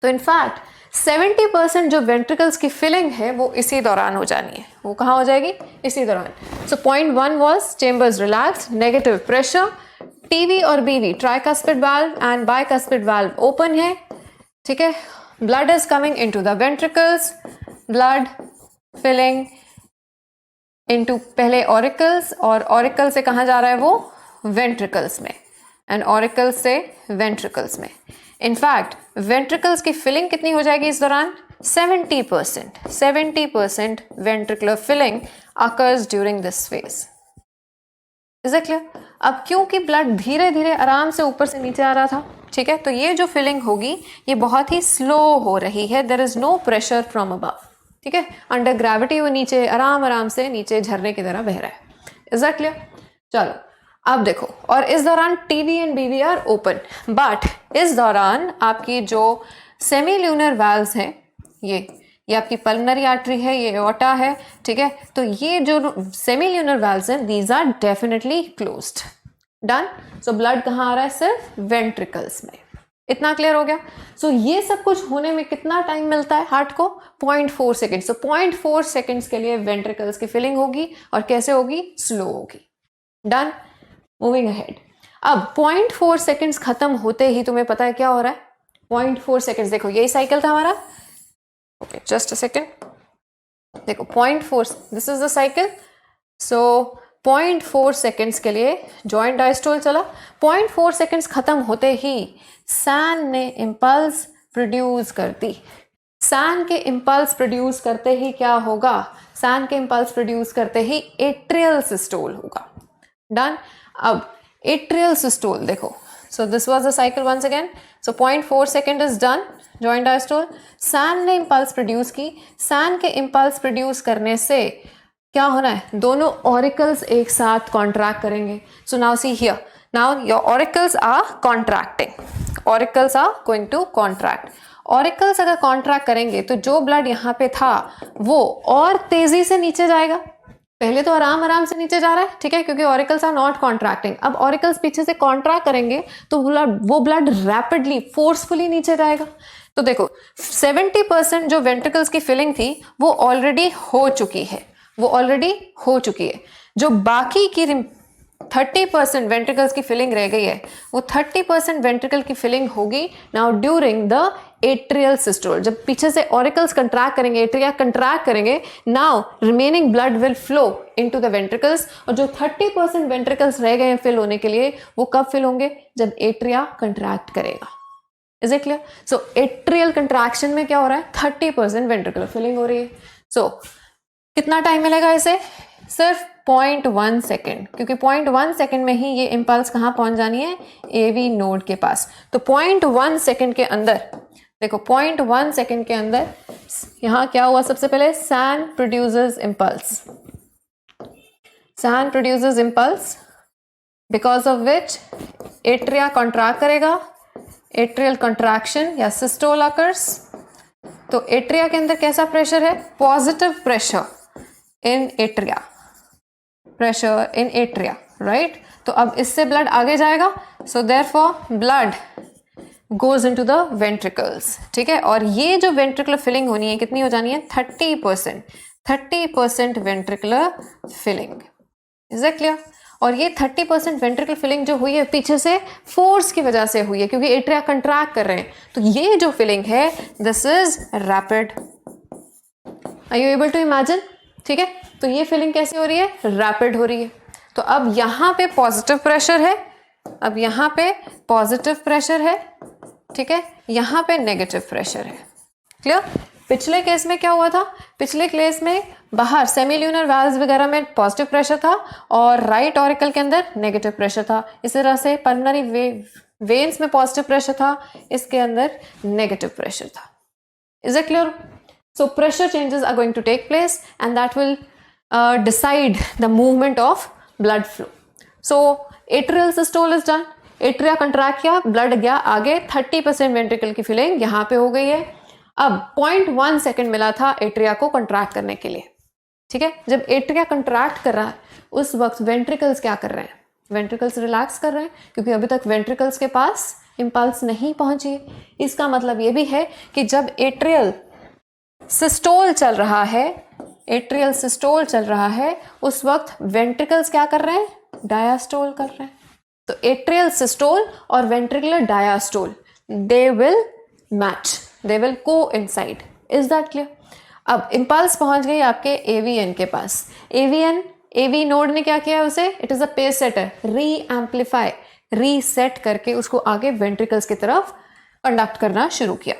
तो इनफैक्ट 70% जो वेंट्रिकल्स की फिलिंग है वो इसी दौरान हो जानी है। वो कहाँ हो जाएगी, इसी दौरान। So point 1 was chambers relaxed, negative pressure, TV और BV tricuspid valve and bicuspid valve open है। ठीक है, blood is coming into the ventricles, blood filling into पहले ऑरिकल्स, और ऑरिकल से कहाँ जा रहा है वो, वेंट्रिकल्स में, एंड ऑरिकल्स से वेंट्रिकल्स में। इनफैक्ट वेंट्रिकल्स की फिलिंग कितनी हो जाएगी इस दौरान, 70% ventricular filling occurs during this phase. Is it clear? अब क्योंकि ब्लड धीरे धीरे आराम से ऊपर से नीचे आ रहा था, ठीक है, तो ये जो फिलिंग होगी ये बहुत ही स्लो हो रही है, there is no pressure from above. ठीक है, अंडर ग्रेविटी वो नीचे आराम से नीचे झरने की तरह बह रहा है। Is that clear? चलो अब देखो, और इस दौरान TV and BV are open, but इस दौरान आपकी जो सेमील्यूनर वाल्व्स हैं, ये आपकी पल्मनरी आर्टरी है, ये एओर्टा है। ठीक है, तो ये जो सेमील्यूनर वाल्व्स हैं these are definitely closed. Done. So blood कहाँ आ रहा है, सिर्फ वेंट्रिकल्स में। इतना क्लियर हो गया? सो ये सब कुछ होने में कितना टाइम मिलता है हार्ट को, 0.4 सेकेंड। सो 0.4 सेकेंड्स के लिए वेंट्रिकल्स की फिलिंग होगी, और कैसे होगी, स्लो होगी। डन। Moving ahead. अब 0.4 सेकेंड्स खत्म होते ही तुम्हें पता है क्या हो रहा है, 0.4 सेकेंड्स, देखो यही साइकिल था हमारा। ओके, जस्ट अ सेकेंड, देखो 0.4, this is the cycle. So 0.4 seconds के लिए जॉइंट डायस्टोल चला। 0.4 सेकेंड्स खत्म होते ही सैन ने इम्पल्स प्रोड्यूस कर दी। सैन के इम्पल्स प्रोड्यूस करते ही क्या होगा, सैन के इम्पल्स प्रोड्यूस करते ही एट्रियल सिस्टोल होगा। डन। अब एट्रियल सिस्टोल देखो, so this was the cycle once again. So 0.4 second is done, joint diastole. SAN ने इम्पल्स प्रोड्यूस की, सैन के इम्पल्स प्रोड्यूस करने से क्या होना है, दोनों ऑरिकल्स एक साथ कॉन्ट्रैक्ट करेंगे। So now see here, now your auricles are contracting, auricles are going to contract. Auricles अगर कॉन्ट्रैक्ट करेंगे तो जो ब्लड यहाँ पे था वो और तेजी से नीचे जाएगा। पहले तो आराम आराम से नीचे जा रहा है, ठीक है, क्योंकि ऑरिकल्स आर नॉट कॉन्ट्रैक्टिंग। अब ऑरिकल्स पीछे से कॉन्ट्रैक्ट करेंगे तो वो ब्लड रैपिडली फोर्सफुली नीचे जाएगा। तो देखो 70% जो वेंट्रिकल्स की फिलिंग थी वो ऑलरेडी हो चुकी है, वो ऑलरेडी हो चुकी है। जो बाकी की 30% वेंट्रिकल्स की फिलिंग रह गई है वो 30% वेंट्रिकल की फिलिंग होगी now during the atrial systole. जब पीछे से ऑरिकल्स कंट्रैक्ट करेंगे, एट्रिया कंट्रैक्ट करेंगे, now remaining blood will flow into the ventricles. और जो 30% वेंट्रिकल्स रह गए हैं फिल होने के लिए वो कब फिल होंगे, जब एट्रिया कंट्रैक्ट करेगा। Is it clear? So atrial contraction में क्या हो रहा है, 30% वेंट्रिकुलर फिलिंग हो रही है। सो कितना टाइम मिलेगा इसे, सिर्फ 0.1 सेकेंड, क्योंकि 0.1 सेकेंड में ही ये इम्पल्स कहाँ पहुंच जानी है, एवी नोड के पास। तो 0.1 सेकेंड के अंदर देखो, 0.1 सेकेंड के अंदर यहां क्या हुआ, सबसे पहले SAN produces impulse, SAN produces impulse because of which atria contract करेगा, एट्रियल कॉन्ट्रैक्शन या सिस्टोल अकर्स। तो एट्रिया के अंदर कैसा प्रेशर है, positive pressure in atria, pressure in atria, right. तो अब इससे ब्लड आगे जाएगा, so therefore blood goes into the ventricles, ठीक है। और ये जो वेंट्रिकुलर फिलिंग होनी है कितनी हो जानी है, 30% ventricular filling. Is that clear? और ये 30% वेंट्रिकुलर फिलिंग जो हुई है पीछे से फोर्स की वजह से हुई है, क्योंकि एट्रिया कंट्रैक्ट कर रहे हैं। तो ये जो फिलिंग है this is rapid. Are you able to imagine? ठीक है, तो ये फिलिंग कैसे हो रही है, रैपिड हो रही है। तो अब यहाँ पे पॉजिटिव प्रेशर है, अब यहाँ पे पॉजिटिव प्रेशर है, ठीक है, यहाँ पे नेगेटिव प्रेशर है। क्लियर? पिछले केस में क्या हुआ था, पिछले केस में बाहर सेमील्यूनर वाल्व्स वगैरह में पॉजिटिव प्रेशर था और राइट ऑरिकल के अंदर नेगेटिव प्रेशर था। इस तरह से पल्मोनरी वेन्स में पॉजिटिव प्रेशर था, इसके अंदर नेगेटिव प्रेशर था। Is it clear? So pressure changes are going to take place and that will decide the movement of blood flow. So atrial systole is done, atria contract किया, blood गया आगे, 30% ventricle की filling यहाँ पे हो गई है। अब 0.1 सेकेंड मिला था एट्रिया को कंट्रैक्ट करने के लिए, ठीक है। जब एट्रिया कंट्रैक्ट कर रहा है उस वक्त वेंट्रिकल्स क्या कर रहे हैं, वेंट्रिकल्स रिलैक्स कर रहे हैं, क्योंकि अभी तक वेंट्रिकल्स के पास इम्पल्स नहीं पहुंची। इसका मतलब ये भी है कि जब एट्रियल सिस्टोल चल रहा है, एट्रियल सिस्टोल चल रहा है, उस वक्त वेंट्रिकल्स क्या कर रहे हैं, डायास्टोल कर रहे हैं। तो एट्रियल सिस्टोल और ventricular diastole they will match, they will coincide. Is that clear? अब इम्पल्स पहुंच गई आपके एवीएन के पास। एवीएन, एवी नोड ने क्या किया उसे, it is a pace setter, re amplify, reset करके उसको आगे वेंट्रिकल्स की तरफ कंडक्ट करना शुरू किया।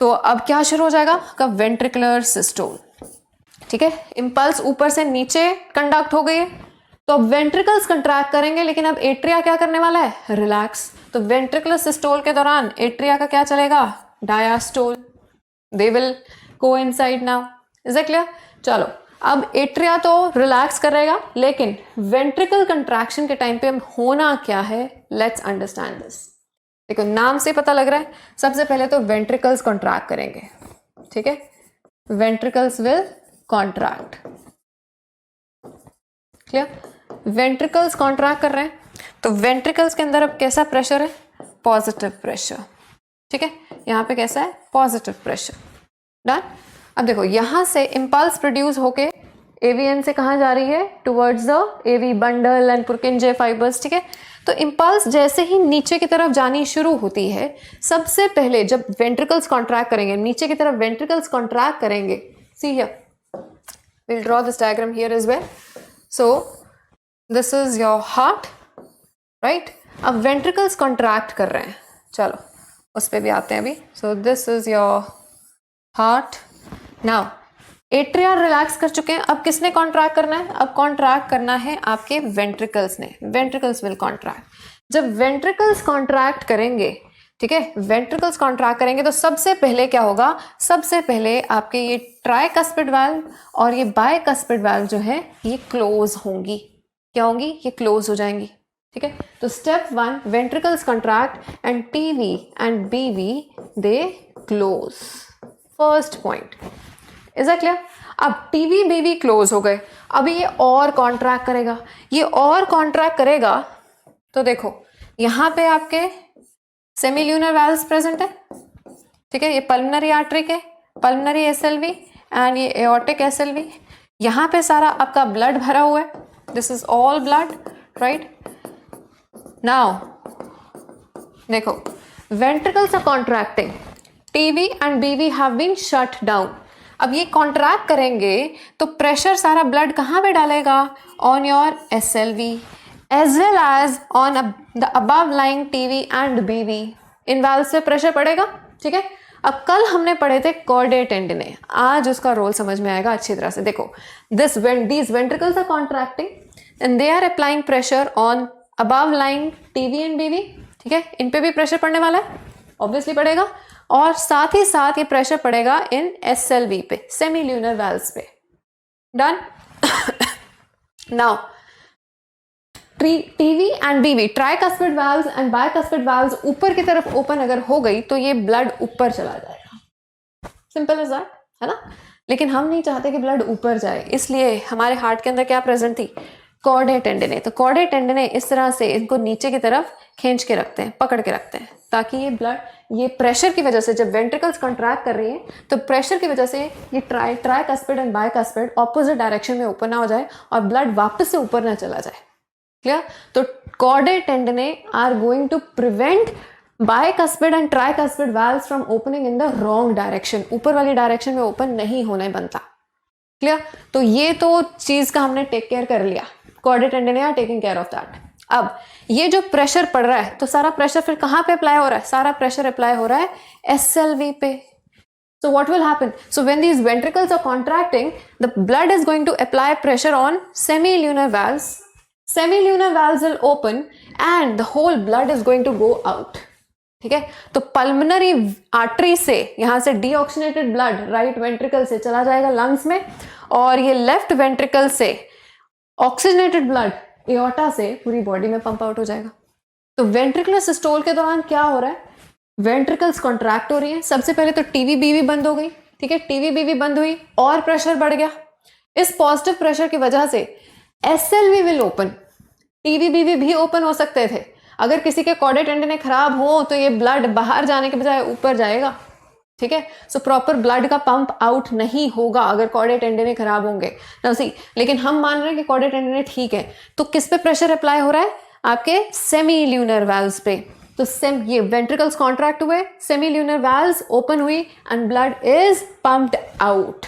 तो अब क्या शुरू हो जाएगा, कब, वेंट्रिकुलर सिस्टोल, ठीक है। इम्पल्स ऊपर से नीचे कंडक्ट हो गई है, तो अब वेंट्रिकल्स कंट्रैक्ट करेंगे, लेकिन अब एट्रिया क्या करने वाला है, रिलैक्स। तो वेंट्रिकुलर सिस्टोल के दौरान एट्रिया का क्या चलेगा, diastole, they will coincide now. Is it clear? चलो, अब एट्रिया तो रिलैक्स करेगा, लेकिन वेंट्रिकल कंट्रैक्शन के टाइम पे होना क्या है, लेट्स अंडरस्टैंड दिस। देखो नाम से पता लग रहा है, सबसे पहले तो वेंट्रिकल्स कॉन्ट्रैक्ट करेंगे, ठीक है, ventricles will contract. Clear? Ventricles contract कर रहे हैं, तो वेंट्रिकल्स के अंदर अब कैसा प्रेशर है, पॉजिटिव प्रेशर, ठीक है, यहाँ पे कैसा है, पॉजिटिव प्रेशर। डन। अब देखो यहां से इम्पल्स प्रोड्यूस होके एवीएन से कहाँ जा रही है, towards the AV bundle and Purkinje fibres, ठीक है। तो इम्पल्स जैसे ही नीचे की तरफ जानी शुरू होती है, सबसे पहले जब वेंट्रिकल्स कॉन्ट्रैक्ट करेंगे, नीचे की तरफ वेंट्रिकल्स कॉन्ट्रैक्ट करेंगे, see here, we'll draw this diagram here as well. So this is your heart, right? अब वेंट्रिकल्स कॉन्ट्रैक्ट कर रहे हैं, चलो उस पे भी आते हैं अभी। So this is your heart. Now atria relax कर चुके हैं, अब किसने कॉन्ट्रैक्ट करना है? अब कॉन्ट्रैक्ट करना है आपके वेंट्रिकल्स ने। Ventricles will contract. जब वेंट्रिकल्स कॉन्ट्रैक्ट करेंगे, ठीक है, वेंट्रिकल्स कॉन्ट्रैक्ट करेंगे तो सबसे पहले क्या होगा? सबसे पहले आपके ये ट्राइकस्पिड वाल्व और ये बाइकस्पिड वाल्व जो है ये क्लोज होंगी। क्या होंगी? ये क्लोज हो जाएंगी। ठीक है, तो step 1, ventricles contract and TV and BV they close. First point, is that clear? अब टीवी बीवी क्लोज हो गए, अभी ये और कॉन्ट्रैक्ट करेगा। ये और कॉन्ट्रैक्ट करेगा तो देखो यहां पे आपके सेमील्यूनर वाल्व्स प्रेजेंट है। ठीक है, ये पल्मनरी आर्टरी के, पल्मनरी एसएलवी एंड ये एओर्टिक एसएलवी। यहां पे सारा आपका ब्लड भरा हुआ है। This is all blood, right? Now देखो, ventricles are contracting, TV and BV have been shut down. अब ये कॉन्ट्रैक्ट करेंगे तो प्रेशर सारा ब्लड कहाँ पे डालेगा? On your SLV as well as on the above lying TV and BV. In valves पे प्रेशर पड़ेगा। ठीक है, अब कल हमने पढ़े थे कॉर्डेट टेंडिने, आज उसका रोल समझ में आएगा अच्छी तरह से। देखो, this these ventricles are contracting and they are applying pressure on above lying TV and BV. ठीक है, इन पे भी प्रेशर पड़ने वाला है, ऑब्वियसली पड़ेगा, और साथ ही साथ ये प्रेशर पड़ेगा इन एसएलवी पे, सेमील्यूनर वाल्व्स पे। डन? नाउ टीवी एंड बीवी, tricuspid valves and bicuspid valves ऊपर की तरफ ओपन अगर हो गई तो ये ब्लड ऊपर चला जाएगा। सिंपल इज दैट, है ना? लेकिन हम नहीं चाहते कि ब्लड ऊपर जाए, इसलिए हमारे हार्ट के अंदर क्या प्रेजेंट थी? कॉर्डेट टेंडिने। तो कॉर्डेट टेंडिने इस तरह से इनको नीचे की तरफ खींच के रखते हैं, पकड़ के रखते हैं, ताकि ये ब्लड, ये प्रेशर की वजह से, जब वेंट्रिकल्स कॉन्ट्रैक्ट कर रही हैं तो प्रेशर की वजह से ये tricuspid and bicuspid opposite direction में ऊपर ना हो जाए और ब्लड वापस से ऊपर ना चला जाए। क्लियर? तो chordae tendineae are going to prevent bicuspid and tricuspid valves from opening in the wrong direction. ऊपर वाली डायरेक्शन में ओपन नहीं होने बनता। क्लियर? तो ये तो चीज का हमने टेक केयर कर लिया। Chordae tendineae are taking care of that. अब ये जो प्रेशर पड़ रहा है तो सारा प्रेशर फिर कहां पे अप्लाई हो रहा है? सारा प्रेशर अप्लाई हो रहा है एसएलवी पे। So what will happen? So when these ventricles are contracting, the blood is going to apply pressure on semilunar valves. Semilunar valves will open and the whole blood is going to go out. ठीक है, तो pulmonary artery से, यहां से deoxygenated blood right ventricle से चला जाएगा lungs में, और ये लेफ्ट वेंट्रिकल से ऑक्सीजनेटेड ब्लड एओर्टा से पूरी बॉडी में पंप आउट हो जाएगा। तो वेंट्रिकुलर सिस्टोल के दौरान क्या हो रहा है? वेंट्रिकल्स कॉन्ट्रैक्ट हो रही है। सबसे पहले तो टीवी बीवी बंद हो गई। ठीक है, टीवी बीवी बंद हुई और प्रेशर बढ़ गया। इस पॉजिटिव प्रेशर की वजह से एसएलवी विल ओपन। टीवी बीवी भी ओपन हो सकते थे। अगर किसी के कॉर्डेट टेंडिने खराब हो तो ये ब्लड बाहर जाने के बजाय ऊपर जाएगा। ठीक है, सो प्रॉपर ब्लड का पंप आउट नहीं होगा अगर कॉर्डेट टेंडिने खराब होंगे। लेकिन हम मान रहे हैं कि कॉर्डेट टेंडिने ठीक है, तो किस पे प्रेशर अप्लाई हो रहा है? आपके सेमील्यूनर वाल्व्स पे। तो ये वेंट्रिकल्स कॉन्ट्रैक्ट हुए, सेमील्यूनर वाल्व्स ओपन हुई and blood is pumped out.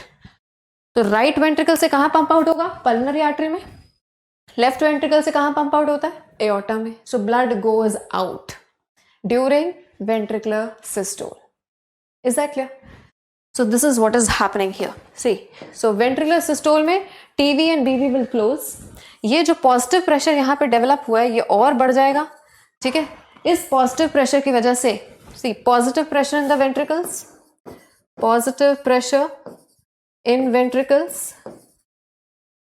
तो राइट वेंट्रिकल से कहां पंप आउट होगा? पल्मनरी आर्टरी में। लेफ्ट वेंट्रिकल से कहां पंप आउट होता है? एओर्टा में। So blood goes out during ventricular systole. Is that clear? So this is what is happening here. See, so ventricular systole में TV and BV will close. ये जो positive pressure यहाँ पे develop हुआ है ये और बढ़ जाएगा। ठीक है, इस पॉजिटिव प्रेशर की वजह से, see, positive pressure in the ventricles, positive pressure in ventricles,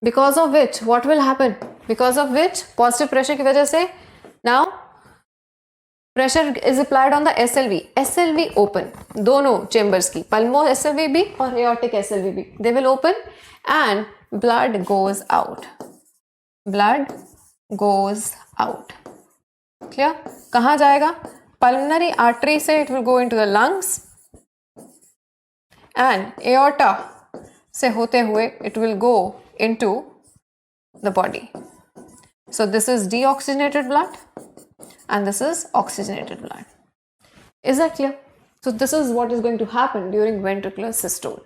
because of which what will happen? Because of which positive pressure की वजह से now pressure is applied on the SLV. SLV open, दोनों chambers की, pulmo SLV भी और aortic SLV भी, they will open and blood goes out. Blood goes out. Clear? कहाँ जाएगा? Pulmonary artery से it will go into the lungs and aorta से होते हुए it will go into the body. So this is deoxygenated blood and this is oxygenated blood. Is that clear? So this is what is going to happen during ventricular systole.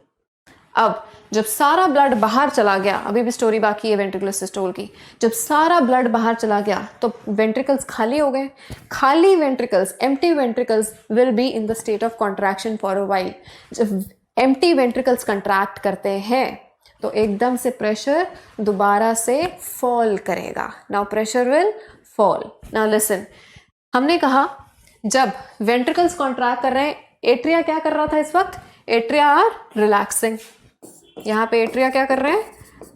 अब जब सारा blood बाहर चला गया, अभी भी story बाकी है वेंट्रिकुलर सिस्टोल की, जब सारा ब्लड बाहर चला गया तो वेंट्रिकल्स खाली हो गए। खाली ventricles, empty ventricles will be in the state of contraction for a while. जब एम्प्टी वेंट्रिकल्स कंट्रैक्ट करते हैं तो एकदम से प्रेशर दोबारा से फॉल करेगा. Now pressure will fall. Now listen, हमने कहा जब वेंट्रिकल्स कॉन्ट्रैक्ट कर रहे हैं, एट्रिया क्या कर रहा था इस वक्त? Atria are relaxing. यहाँ पे एट्रिया क्या कर रहे हैं?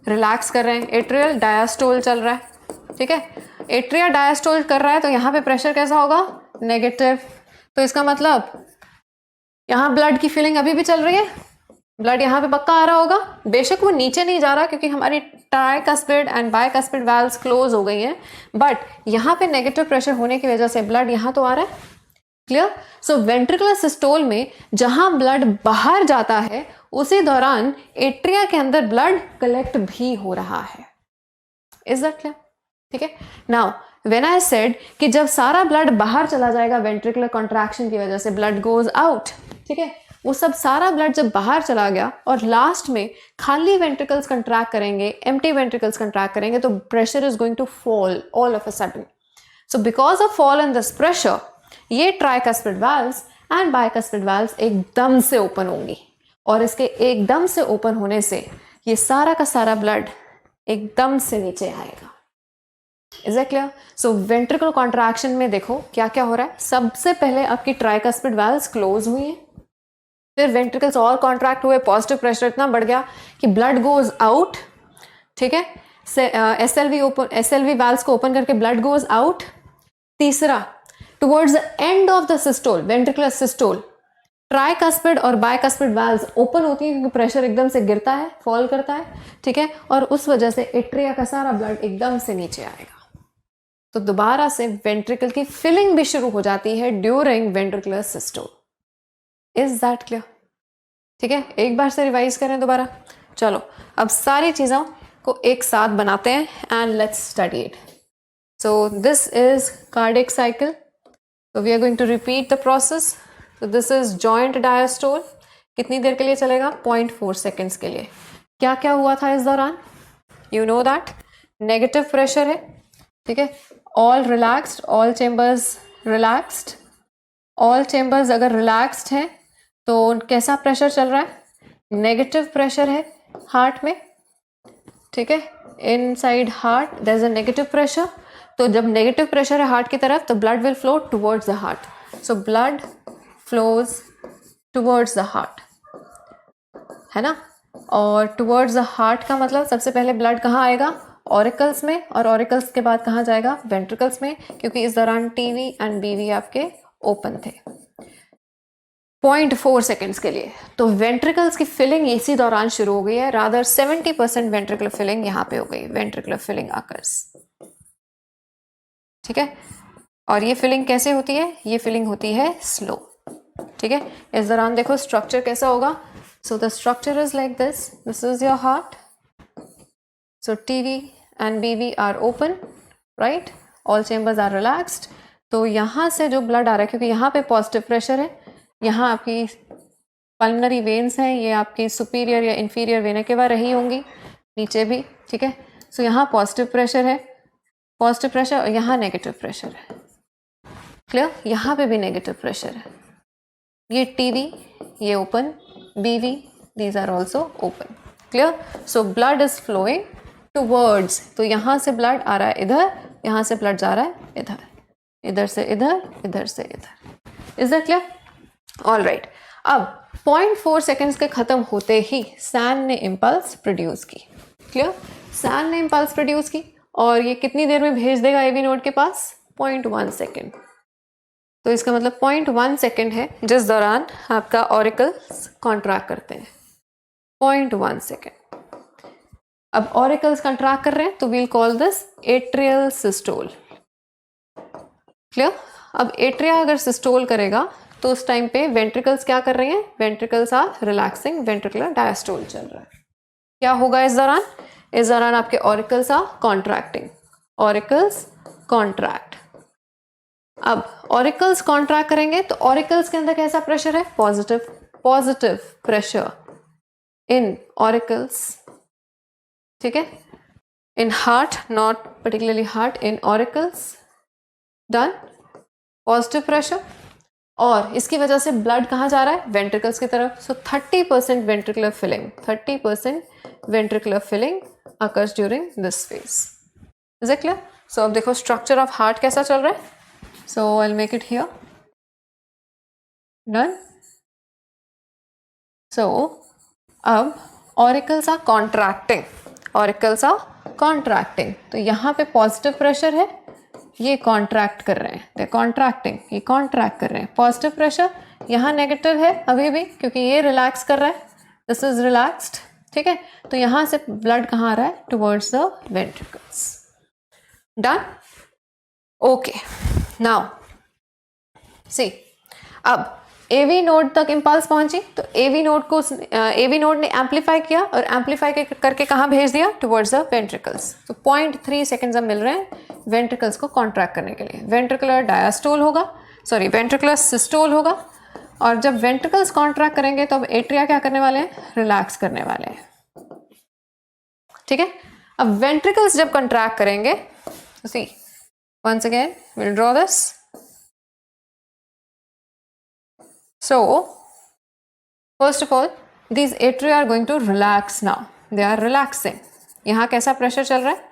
रिलैक्स कर रहे हैं. एट्रियल डायस्टोल चल रहा है. ठीक है, एट्रिया डायस्टोल कर रहा है तो यहाँ पे प्रेशर कैसा होगा? नेगेटिव. तो इसका मतलब यहाँ ब्लड की फीलिंग अभी भी चल रही है. ब्लड यहाँ पे पक्का आ रहा होगा. बेशक वो नीचे नहीं जा रहा क्योंकि हमारी tricuspid and bicuspid valves close हो गई हैं, बट यहाँ पे नेगेटिव प्रेशर होने की वजह से ब्लड यहाँ तो आ रहा है. क्लियर? सो वेंट्रिकुलर सिस्टोल में जहां ब्लड बाहर जाता है उसी दौरान एट्रिया के अंदर ब्लड कलेक्ट भी हो रहा है. Is that clear? ठीक है. नाउ व्हेन आई सेड कि जब सारा ब्लड बाहर चला जाएगा वेंट्रिकुलर कॉन्ट्रैक्शन की वजह से, ब्लड गोज आउट. ठीक है, वो सब सारा ब्लड जब बाहर चला गया और लास्ट में खाली वेंट्रिकल्स कंट्रैक्ट करेंगे, एम्प्टी वेंट्रिकल्स कंट्रैक्ट करेंगे तो pressure is going to fall all of a sudden. So because of fall in this pressure, ये tricuspid valves and bicuspid valves एकदम से ओपन होंगी और इसके एकदम से ओपन होने से ये सारा का सारा ब्लड एकदम से नीचे आएगा. Is it clear? So ventricular contraction में देखो क्या क्या हो रहा है. सबसे पहले आपकी ट्राइकस्पिड वाल्व्स क्लोज हुई हैं, फिर वेंट्रिकल्स और कॉन्ट्रैक्ट हुए, पॉजिटिव प्रेशर इतना बढ़ गया कि ब्लड गोज आउट. ठीक है, एसएलवी वाल्व्स को ओपन करके ब्लड गोज आउट. तीसरा, towards the end of the systole, ventricular systole, tricuspid और बाइकस्पिड वाल्व्स ओपन होती हैं क्योंकि प्रेशर एकदम से गिरता है, फॉल करता है. ठीक है, और उस वजह से एट्रिया का सारा ब्लड एकदम से नीचे आएगा. तो दोबारा से वेंट्रिकल की फिलिंग भी शुरू हो जाती है during ventricular systole. Is that clear? ठीक है, एक बार से रिवाइज करें दोबारा. चलो अब सारी चीज़ों को एक साथ बनाते हैं and let's study it. So this is cardiac cycle. So we are going to repeat the process. So this is joint diastole. कितनी देर के लिए चलेगा? 0.4 seconds के लिए. क्या क्या हुआ था इस दौरान? You know that negative pressure है. ठीक है, all relaxed, all chambers relaxed. all chambers अगर relaxed है तो कैसा प्रेशर चल रहा है? नेगेटिव प्रेशर है हार्ट में. ठीक है, inside heart there is a negative pressure. तो जब नेगेटिव प्रेशर है हार्ट की तरफ तो blood will flow towards the heart. So blood flows towards the heart, है ना. और टुवर्ड्स द हार्ट का मतलब सबसे पहले ब्लड कहाँ आएगा? ऑरिकल्स में, और ऑरिकल्स के बाद कहाँ जाएगा? वेंट्रिकल्स में, क्योंकि इस दौरान टीवी एंड बीवी आपके ओपन थे 0.4 सेकेंड्स के लिए. तो वेंट्रिकल्स की फिलिंग इसी दौरान शुरू हो गई है. रादर 70% वेंट्रिकुलर फिलिंग यहाँ पे हो गई. Ventricular filling occurs. ठीक है, और ये फिलिंग कैसे होती है? ये फिलिंग होती है स्लो. ठीक है, इस दौरान देखो स्ट्रक्चर कैसा होगा. So the structure is like this. This is your heart. So TV and BV are open, right. All chambers are relaxed. तो यहाँ से जो ब्लड आ रहा है, क्योंकि यहाँ पे पॉजिटिव प्रेशर है, यहाँ आपकी पल्मनरी वेन्स हैं, ये आपकी सुपीरियर या इन्फीरियर वेना केवा रही होंगी, नीचे भी. ठीक है, सो यहाँ पॉजिटिव प्रेशर है, पॉजिटिव प्रेशर, और यहाँ नेगेटिव प्रेशर है. क्लियर? यहाँ पे भी नेगेटिव प्रेशर है. ये टीवी, ये open, BV, these are also open. Clear? So blood is flowing towards. तो यहाँ से ब्लड आ रहा है इधर, यहाँ से ब्लड जा रहा है इधर, इधर से इधर, इधर से इधर. Is that clear? All right. अब 0.4 सेकेंड्स के खत्म होते ही सैन ने इम्पल्स प्रोड्यूस की. क्लियर? सैन ने इम्पल्स प्रोड्यूस की और ये कितनी देर में भेज देगा एवी नोड के पास? 0.1 सेकेंड. तो इसका मतलब 0.1 सेकेंड है जिस दौरान आपका ऑरिकल्स कॉन्ट्रैक्ट करते हैं. 0.1 सेकेंड. अब ऑरिकल्स कॉन्ट्रैक्ट कर रहे हैं तो we'll call this atrial systole. Clear? अब एट्रिया अगर सिस्टोल करेगा तो उस टाइम पे वेंट्रिकल्स क्या कर रहे हैं? Ventricles are relaxing, ventricular diastole चल रहा है. क्या होगा इस दौरान? इस दौरान आपके auricles are contracting. Auricles contract. अब ऑरिकल्स कॉन्ट्रैक्ट करेंगे तो ऑरिकल्स के अंदर कैसा प्रेशर है? Positive pressure in auricles. ठीक है, in heart, not particularly heart, in auricles. Done. Positive pressure. और इसकी वजह से ब्लड कहाँ जा रहा है, वेंट्रिकल्स की तरफ. So 30% ventricular filling, 30% ventricular filling occurs during this phase. Is it clear? So अब देखो स्ट्रक्चर ऑफ हार्ट कैसा चल रहा है. So I will make it here. Done. So अब auricles are contracting, auricles are contracting. तो यहाँ पे पॉजिटिव प्रेशर है, ये कॉन्ट्रैक्ट कर रहे हैं, दे कॉन्ट्रैक्टिंग, ये कॉन्ट्रैक्ट कर रहे हैं. पॉजिटिव प्रेशर यहाँ नेगेटिव है अभी भी, क्योंकि ये रिलैक्स कर रहा है, दिस इज रिलैक्स्ड. ठीक है, तो यहाँ से ब्लड कहाँ आ रहा है, towards the ventricles. Done. Okay, now see, अब एवी नोड तक इम्पल्स पहुंची, तो एवी नोड को एवी नोड ने एम्पलीफाई किया और एम्पलीफाई करके कहाँ भेज दिया, टुवर्ड्स द वेंट्रिकल्स. तो 0.3 सेकेंड्स अब मिल रहे हैं वेंट्रिकल्स को कॉन्ट्रैक्ट करने के लिए. वेंट्रिकुलर डायस्टोल होगा, सॉरी वेंट्रिकुलर सिस्टोल होगा. और जब वेंट्रिकल्स कॉन्ट्रैक्ट करेंगे तो अब एट्रिया क्या करने वाले हैं, रिलैक्स करने वाले हैं. ठीक है, अब वेंट्रिकल्स जब कॉन्ट्रैक्ट करेंगे, see once again will draw this. So, first of all, these atria are going to relax now. They are relaxing. यहाँ कैसा प्रेशर चल रहा है,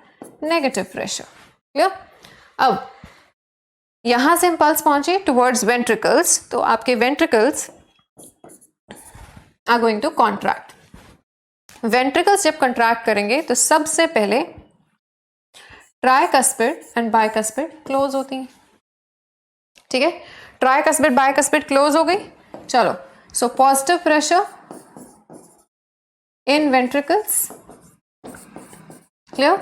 नेगेटिव प्रेशर. क्लियर? अब यहाँ से इम्पल्स पहुंचे टुवर्ड्स वेंट्रिकल्स, तो आपके ventricles are going to contract. Ventricles जब कॉन्ट्रैक्ट करेंगे तो सबसे पहले ट्राइकस्पिड एंड बाइकस्पिड क्लोज होती हैं. ठीक है, ट्राइकस्पिड बाइकस्पिड क्लोज हो गई. चलो, so positive pressure in ventricles, clear,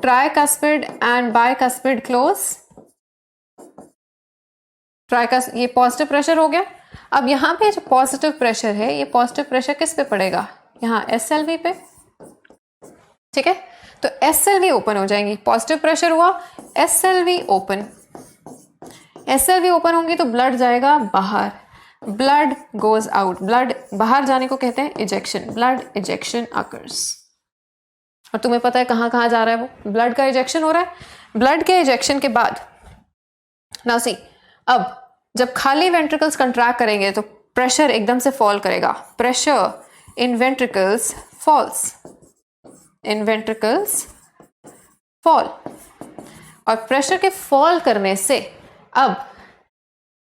tricuspid and bicuspid close. ये पॉजिटिव प्रेशर हो गया. अब यहाँ पे जो पॉजिटिव प्रेशर है, ये पॉजिटिव प्रेशर किस पे पड़ेगा, यहाँ SLV पे. ठीक है, तो SLV ओपन हो जाएंगी. पॉजिटिव प्रेशर हुआ, SLV ओपन. SLV ओपन होंगी तो ब्लड जाएगा बाहर, ब्लड गोज आउट. ब्लड बाहर जाने को कहते हैं इजेक्शन, ब्लड इजेक्शन अकर्स. और तुम्हें पता है कहाँ कहाँ जा रहा है वो, ब्लड का इजेक्शन हो रहा है. ब्लड के इजेक्शन के बाद नाउ सी, अब जब खाली वेंट्रिकल्स कंट्रैक्ट करेंगे तो प्रेशर एकदम से फॉल करेगा. Pressure in ventricles falls, in ventricles fall. और प्रेशर के फॉल करने से अब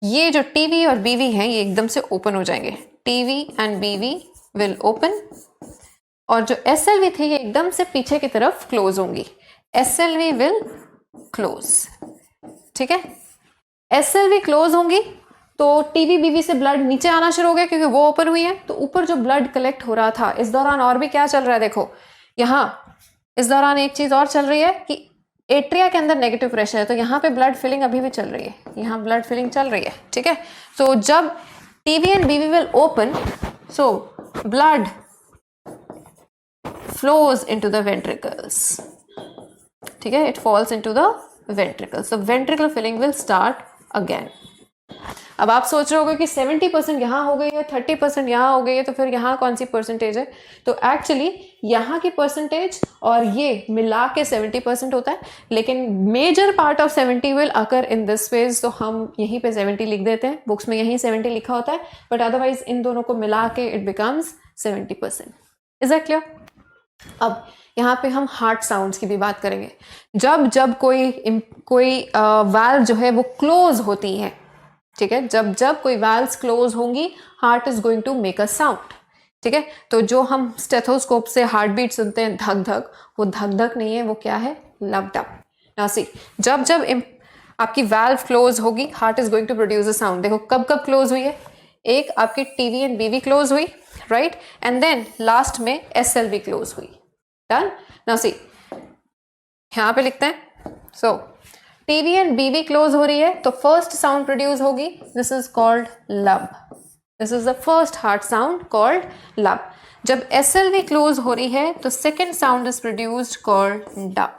ये जो टीवी और बीवी हैं ये एकदम से ओपन हो जाएंगे. TV and BV will open. और जो SLV थी ये एकदम से पीछे की तरफ क्लोज होंगी. SLV will close. ठीक है, SLV क्लोज होंगी तो टीवी बीवी से ब्लड नीचे आना शुरू हो गया क्योंकि वो ओपन हुई है. तो ऊपर जो ब्लड कलेक्ट हो रहा था, इस दौरान और भी क्या चल रहा है, देखो यहाँ इस दौरान एक चीज और चल रही है कि एट्रिया के अंदर नेगेटिव प्रेशर है, तो यहाँ पे ब्लड फिलिंग अभी भी चल रही है, यहाँ ब्लड फिलिंग चल रही है. ठीक है, तो जब TV and BV will open, so blood flows into the ventricles. ठीक है, it falls into the ventricles. So ventricle filling will start again. अब आप सोच रहे होगे कि 70% यहाँ हो गई है, 30% यहाँ हो गई है, तो फिर यहाँ कौन सी परसेंटेज है. तो एक्चुअली यहाँ की परसेंटेज और ये मिला के 70% होता है, लेकिन major part of 70 will occur in this phase. तो हम यहीं पे 70 लिख देते हैं, बुक्स में यहीं 70 लिखा होता है, बट अदरवाइज इन दोनों को मिला के it becomes 70%. Is that clear? अब यहाँ पे हम हार्ट साउंड्स की भी बात करेंगे. जब जब कोई वाल्व जो है वो क्लोज होती है, ठीक है, जब जब कोई वाल्व्स क्लोज होंगी, heart is going to make a sound. ठीक है, तो जो हम स्टेथोस्कोप से हार्ट बीट सुनते हैं, धक धक, वो धक धक नहीं है, वो क्या है, लब डब. नाउ सी, जब जब आपकी वाल्व क्लोज होगी, heart is going to produce a sound. देखो कब कब क्लोज हुई है, एक आपकी टीवी एंड बीवी क्लोज हुई, राइट, एंड देन लास्ट में SLV क्लोज हुई. डन. नाउ सी, यहाँ पे लिखते हैं. सो टीवी एंड बीवी क्लोज हो रही है तो फर्स्ट साउंड प्रोड्यूस होगी, this is called lub. This is the first heart sound called lub. जब SLV क्लोज हो रही है तो second sound is produced called dub.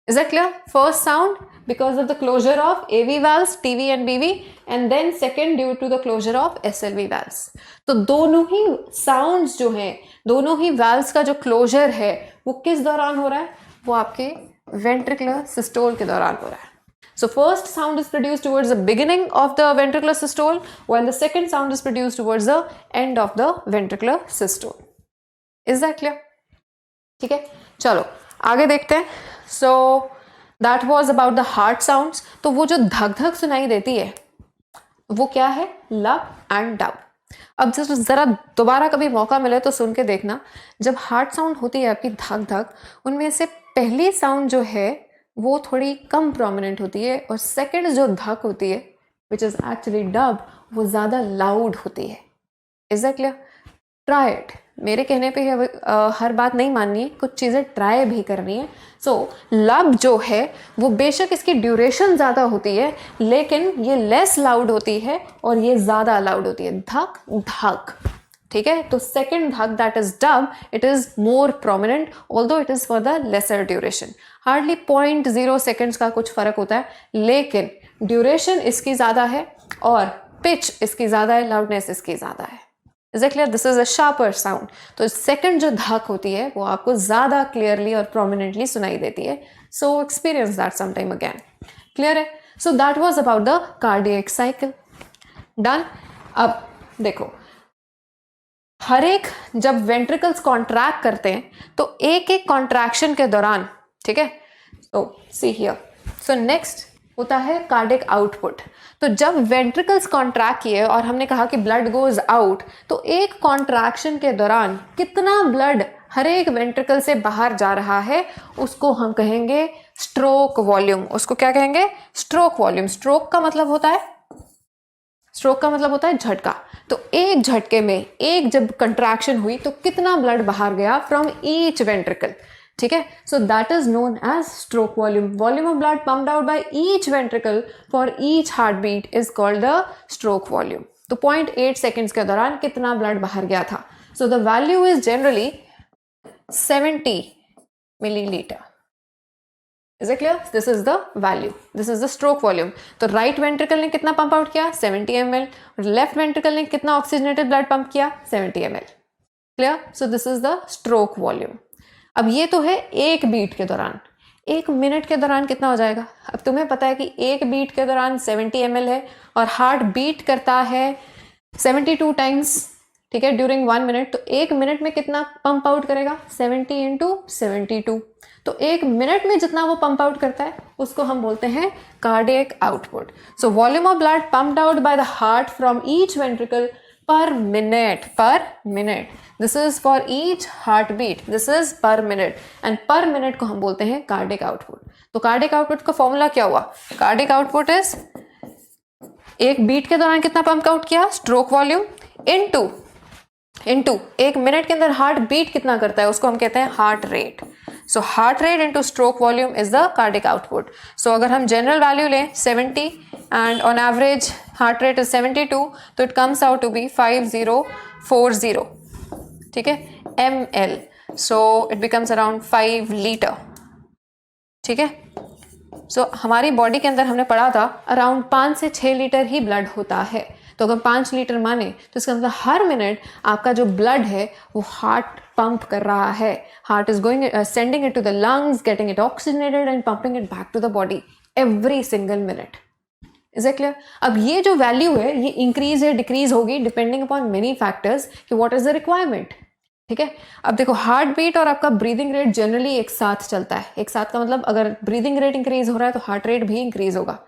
Is that clear? First sound because of the closure of AV valves, TV and BV, and then second due to the closure of SLV valves. तो दोनों ही sounds जो हैं, दोनों ही valves का जो closure है वो किस दौरान हो रहा है, वो आपके वेंट्रिकुलर सिस्टोल के दौरान हो रहा है. So first sound is produced towards the beginning of the ventricular systole, while the second sound is produced towards the end of the ventricular systole. Is that clear? ठीक है, चलो आगे देखते हैं. So that was about the heart sounds. तो वो जो धक धक सुनाई देती है वो क्या है? लब एंड डब. अब जरा दोबारा कभी मौका मिले तो सुन के देखना. जब हार्ट साउंड होती है आपकी धक धक, उनमें से पहली साउंड जो है वो थोड़ी कम प्रोमिनेंट होती है और सेकंड जो धक होती है विच इज एक्चुअली डब, वो ज़्यादा लाउड होती है. Is that clear? Try it. मेरे कहने पे हर बात नहीं माननी है, कुछ चीज़ें ट्राई भी करनी है. सो लब जो है वो बेशक इसकी ड्यूरेशन ज़्यादा होती है, लेकिन ये लेस लाउड होती है और ये ज़्यादा लाउड होती है. धक धक. ठीक है, तो सेकेंड धक that is dub, it is more prominent although it is for the lesser duration. Hardly 0.0 seconds का कुछ फर्क होता है, लेकिन ड्यूरेशन इसकी ज़्यादा है और पिच इसकी ज़्यादा है, लाउडनेस इसकी ज़्यादा है. Is it clear? This is a sharper sound. तो सेकंड जो धक होती है वो आपको ज़्यादा क्लियरली और प्रोमिनेंटली सुनाई देती है. So experience that some time again. Clear है? So that was about the cardiac cycle. Done. अब देखो, हर एक जब वेंट्रिकल्स कॉन्ट्रैक्ट करते हैं तो एक एक कॉन्ट्रैक्शन के दौरान, ठीक है, तो सी हियर. सो नेक्स्ट होता है कार्डिक आउटपुट. तो जब वेंट्रिकल्स कॉन्ट्रैक्ट किए और हमने कहा कि ब्लड गोज आउट, तो एक कॉन्ट्रैक्शन के दौरान कितना ब्लड हर एक वेंट्रिकल से बाहर जा रहा है उसको हम कहेंगे स्ट्रोक वॉल्यूम. उसको क्या कहेंगे? Stroke volume. स्ट्रोक का मतलब होता है झटका. तो एक झटके में एक जब कंट्रैक्शन हुई तो कितना ब्लड बाहर गया फ्रॉम ईच वेंट्रिकल. ठीक है, so that is known as stroke volume. Volume of blood pumped out by each ventricle for each heart beat is called the stroke volume. तो 0.8 सेकेंड्स के दौरान कितना ब्लड बाहर गया था. So the value is generally 70 milliliter. Is it clear? This is the value. This is the stroke volume. तो right ventricle ने कितना पंप आउट किया? 70 ml. और लेफ्ट वेंट्रिकल ने कितना ऑक्सीजनेटेड ब्लड पंप किया? 70 ml. Clear? So this is the stroke volume. अब ये तो है एक बीट के दौरान. एक मिनट के दौरान कितना हो जाएगा? अब तुम्हें पता है कि एक बीट के दौरान 70 ml है और हार्ट बीट करता है 72 टाइम्स, ठीक है, ड्यूरिंग 1 मिनट. तो एक मिनट में कितना पंप आउट करेगा? 70 इंटू 72. तो एक मिनट में जितना वो पंप आउट करता है उसको हम बोलते हैं cardiac output. So volume of blood pumped out by the heart from each ventricle per minute. This is for each heartbeat. This is per minute. And per minute को हम बोलते हैं कार्डिक आउटपुट. तो कार्डिक आउटपुट का formula क्या हुआ? Cardiac output is एक beat के दौरान कितना पंप आउट किया? स्ट्रोक वॉल्यूम इनटू एक मिनट के अंदर हार्ट बीट कितना करता है उसको हम कहते हैं heart rate. So heart rate into stroke volume is the cardiac output. So अगर हम जनरल वैल्यू लें 70 and on average heart rate is 72, तो it comes out to be 5040, ठीक है, ml. So it becomes around 5 liter. ठीक है. सो हमारी body के अंदर हमने पढ़ा था अराउंड 5 से 6 लीटर ही ब्लड होता है. तो अगर 5 लीटर माने तो इसका मतलब हर मिनट आपका जो ब्लड है वो हार्ट पंप कर रहा है. Heart is going sending it to the lungs, getting it oxygenated and pumping it back to the body every single minute. Is it clear? अब ये जो वैल्यू है ये इंक्रीज या डिक्रीज होगी डिपेंडिंग अपॉन मेनी फैक्टर्स कि what is the requirement. ठीक है. अब देखो हार्ट बीट और आपका ब्रीदिंग रेट जनरली एक साथ चलता है. एक साथ का मतलब अगर ब्रीदिंग रेट इंक्रीज हो रहा है तो हार्ट रेट भी इंक्रीज होगा.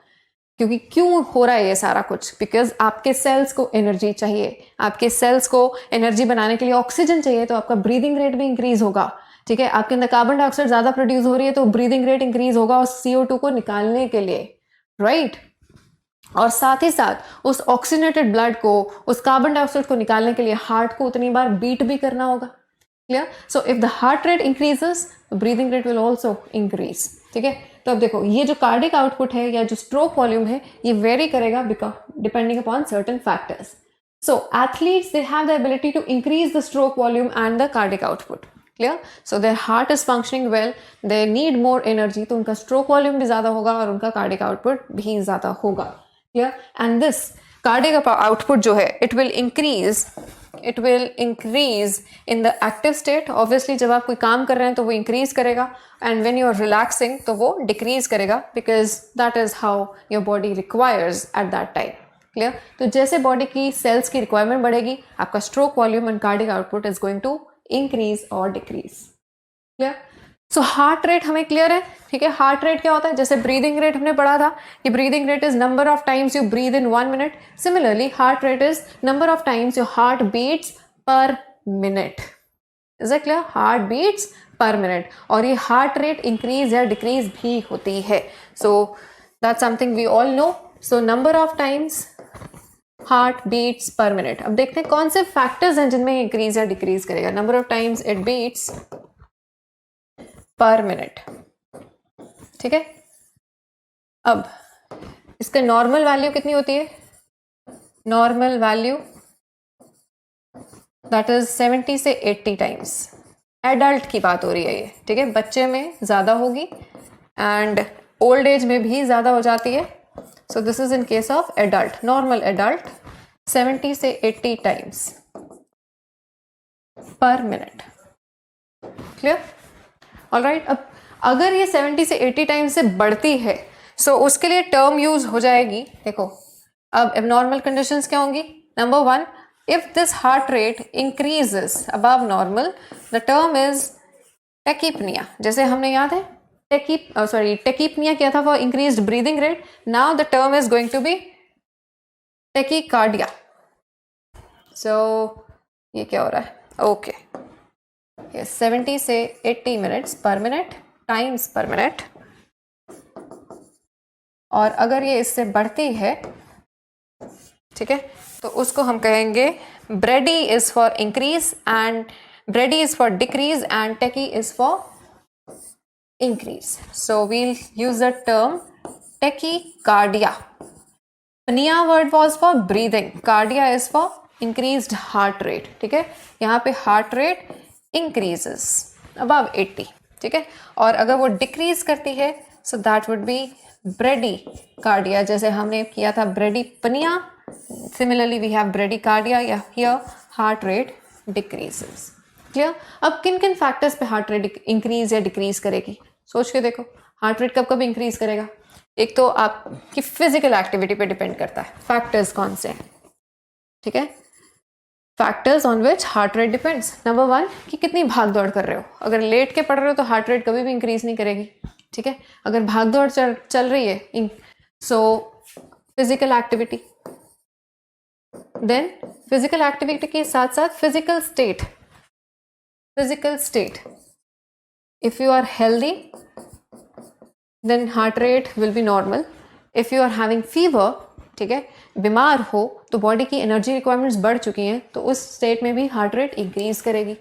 क्योंकि क्यों हो रहा है ये सारा कुछ? बिकॉज आपके सेल्स को एनर्जी चाहिए, आपके सेल्स को एनर्जी बनाने के लिए ऑक्सीजन चाहिए, तो आपका ब्रीदिंग रेट भी इंक्रीज होगा. ठीक है. आपके अंदर कार्बन डाइऑक्साइड ज्यादा प्रोड्यूस हो रही है तो ब्रीदिंग रेट इंक्रीज होगा और CO2 को निकालने के लिए, राइट. और साथ ही साथ उस ऑक्सीजनेटेड ब्लड को, उस कार्बन डाइऑक्साइड को निकालने के लिए हार्ट को उतनी बार बीट भी करना होगा. Clear? So if the heart rate increases breathing rate will also increase. ठीक है. तो अब देखो ये जो कार्डिक आउटपुट है या जो स्ट्रोक वॉल्यूम है ये वेरी करेगा depending upon certain factors. So athletes they have the ability to increase the stroke volume and the cardiac output. Clear? So their heart is functioning well, they need more energy, तो उनका stroke volume भी ज्यादा होगा और उनका cardiac output भी ज्यादा होगा. Clear? And this cardiac output जो है it will increase it will increase in the active state. Obviously जब आप कोई काम कर रहे हैं तो वो इंक्रीज करेगा, and when you are relaxing तो वो डिक्रीज करेगा, because that is how your body requires at that time. Clear. तो जैसे बॉडी की सेल्स की रिक्वायरमेंट बढ़ेगी, आपका stroke volume and cardiac output is going to increase और decrease. Clear. So heart rate हमें क्लियर है. ठीक है. हार्ट रेट क्या होता है? जैसे ब्रीदिंग रेट हमने पढ़ा था कि breathing rate is number of times you breathe in 1 minute. Similarly heart rate is number of times your heart beats per minute. Is it clear? Heart beats per minute. और ये heart rate increase या decrease भी होती है. So that's something we all know. So number of times heart beats per minute. अब देखते हैं कौन से फैक्टर्स हैं जिनमें इंक्रीज या डिक्रीज करेगा. Number of times it beats per minute. ठीक है. अब इसका नॉर्मल वैल्यू कितनी होती है? नॉर्मल वैल्यू दैट इज 70 से 80 टाइम्स. एडल्ट की बात हो रही है ये. ठीक है. बच्चे में ज़्यादा होगी एंड ओल्ड एज में भी ज़्यादा हो जाती है. सो this is in case of adult. Normal adult 70 से 80 टाइम्स पर मिनट. क्लियर. ऑलराइट. अब अगर ये 70 से 80 टाइम्स से बढ़ती है सो उसके लिए टर्म यूज हो जाएगी. देखो अब एबनॉर्मल कंडीशंस क्या होंगी? Number 1, if this heart rate increases above normal the term is tachypnea. जैसे हमने याद है टेकीपनिया क्या था for increased breathing rate. Now the term is going to be tachycardia. So ये क्या हो रहा है? ओके. 70 से 80 मिनट्स पर मिनट टाइम्स पर मिनट. और अगर ये इससे बढ़ती है, ठीक है, तो उसको हम कहेंगे brady is for increase and brady is for decrease and tachy is for increase. So we'll use the term tachycardia. Pnea word was for breathing. Cardia is for increased heart rate. ठीक है. यहाँ पे heart rate increases above 80. ठीक है. और अगर वो decrease करती है so that would be bradycardia. जैसे हमने किया था bradypnea. Similarly we have bradycardia. या here heart rate decreases. Clear. अब किन किन फैक्टर्स पे हार्ट रेट इंक्रीज या डिक्रीज करेगी? सोच के देखो. हार्ट रेट कब कब इंक्रीज करेगा? एक तो आपकी फिजिकल एक्टिविटी पे डिपेंड करता है. फैक्टर्स कौन से हैं? ठीक है. Factors on which heart rate depends. Number 1 कि कितनी भाग दौड़ कर रहे हो. अगर लेट के पढ़ रहे हो तो हार्ट रेट कभी भी इंक्रीज नहीं करेगी. ठीक है. अगर भाग दौड़ चल रही है so physical activity. Then physical activity के साथ साथ physical state. If you are healthy then heart rate will be normal. If you are having fever, ठीक है, बीमार हो तो बॉडी की एनर्जी रिक्वायरमेंट्स बढ़ चुकी हैं तो उस स्टेट में भी हार्ट रेट इंक्रीज करेगी.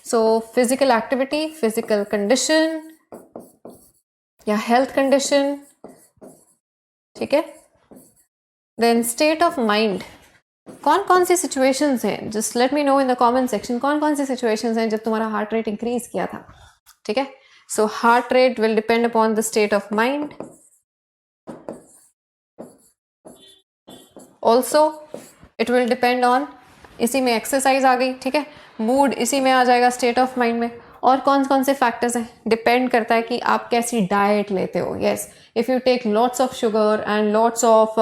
So physical activity, physical condition या हेल्थ कंडीशन. ठीक है. Then state of mind. कौन कौन सी सिचुएशंस हैं? Just let me know in the comment section. कौन कौन सी सिचुएशंस हैं जब तुम्हारा हार्ट रेट इंक्रीज किया था? ठीक है. So heart rate will depend upon the state of mind. Also it will depend on, इसी में एक्सरसाइज आ गई. ठीक है. मूड इसी में आ जाएगा स्टेट ऑफ माइंड में. और कौन कौन से फैक्टर्स हैं? डिपेंड करता है कि आप कैसी डाइट लेते हो. Yes, if you take lots of sugar and lots of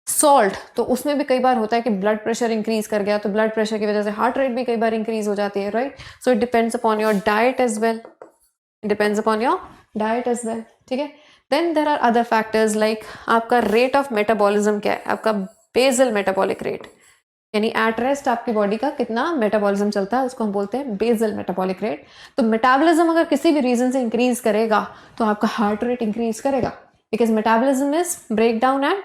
salt तो उसमें भी कई बार होता है कि ब्लड प्रेशर इंक्रीज कर गया तो ब्लड प्रेशर की वजह से हार्ट रेट भी कई बार इंक्रीज हो जाती है. Right. So it depends upon your diet as well. ठीक है. Then there are other factors like आपका रेट ऑफ मेटाबॉलिज्म क्या है, आपका बेसल मेटाबॉलिक रेट, यानी एट रेस्ट आपकी बॉडी का कितना मेटाबॉलिज्म चलता है उसको हम बोलते हैं बेसल मेटाबॉलिक रेट. तो मेटाबॉलिज्म अगर किसी भी रीजन से इंक्रीज करेगा तो आपका हार्ट रेट इंक्रीज करेगा, because metabolism is break down and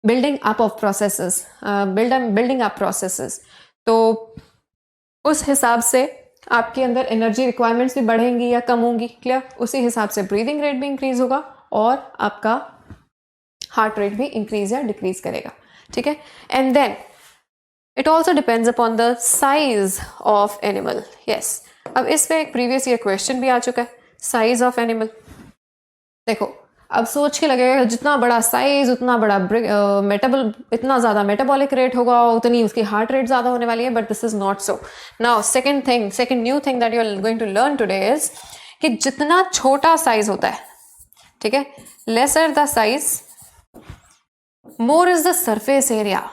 building up of processes, building up processes. तो उस हिसाब से आपके अंदर एनर्जी रिक्वायरमेंट्स भी बढ़ेंगी या कम होंगी. क्लियर. उसी हिसाब से ब्रीदिंग रेट भी इंक्रीज होगा और आपका हार्ट रेट भी इंक्रीज या डिक्रीज करेगा. ठीक है. And then it also depends upon the size of animal. Yes. अब इस पे एक प्रीवियस ईयर क्वेश्चन भी आ चुका है. Size of animal. देखो अब सोच के लगेगा जितना बड़ा साइज उतना बड़ा इतना ज़्यादा मेटाबॉलिक रेट होगा, उतनी उसकी हार्ट रेट ज़्यादा होने वाली है, but this is not so. Now second new thing that you are going to learn today is कि जितना छोटा साइज होता है, ठीक है, lesser the size more is the surface area.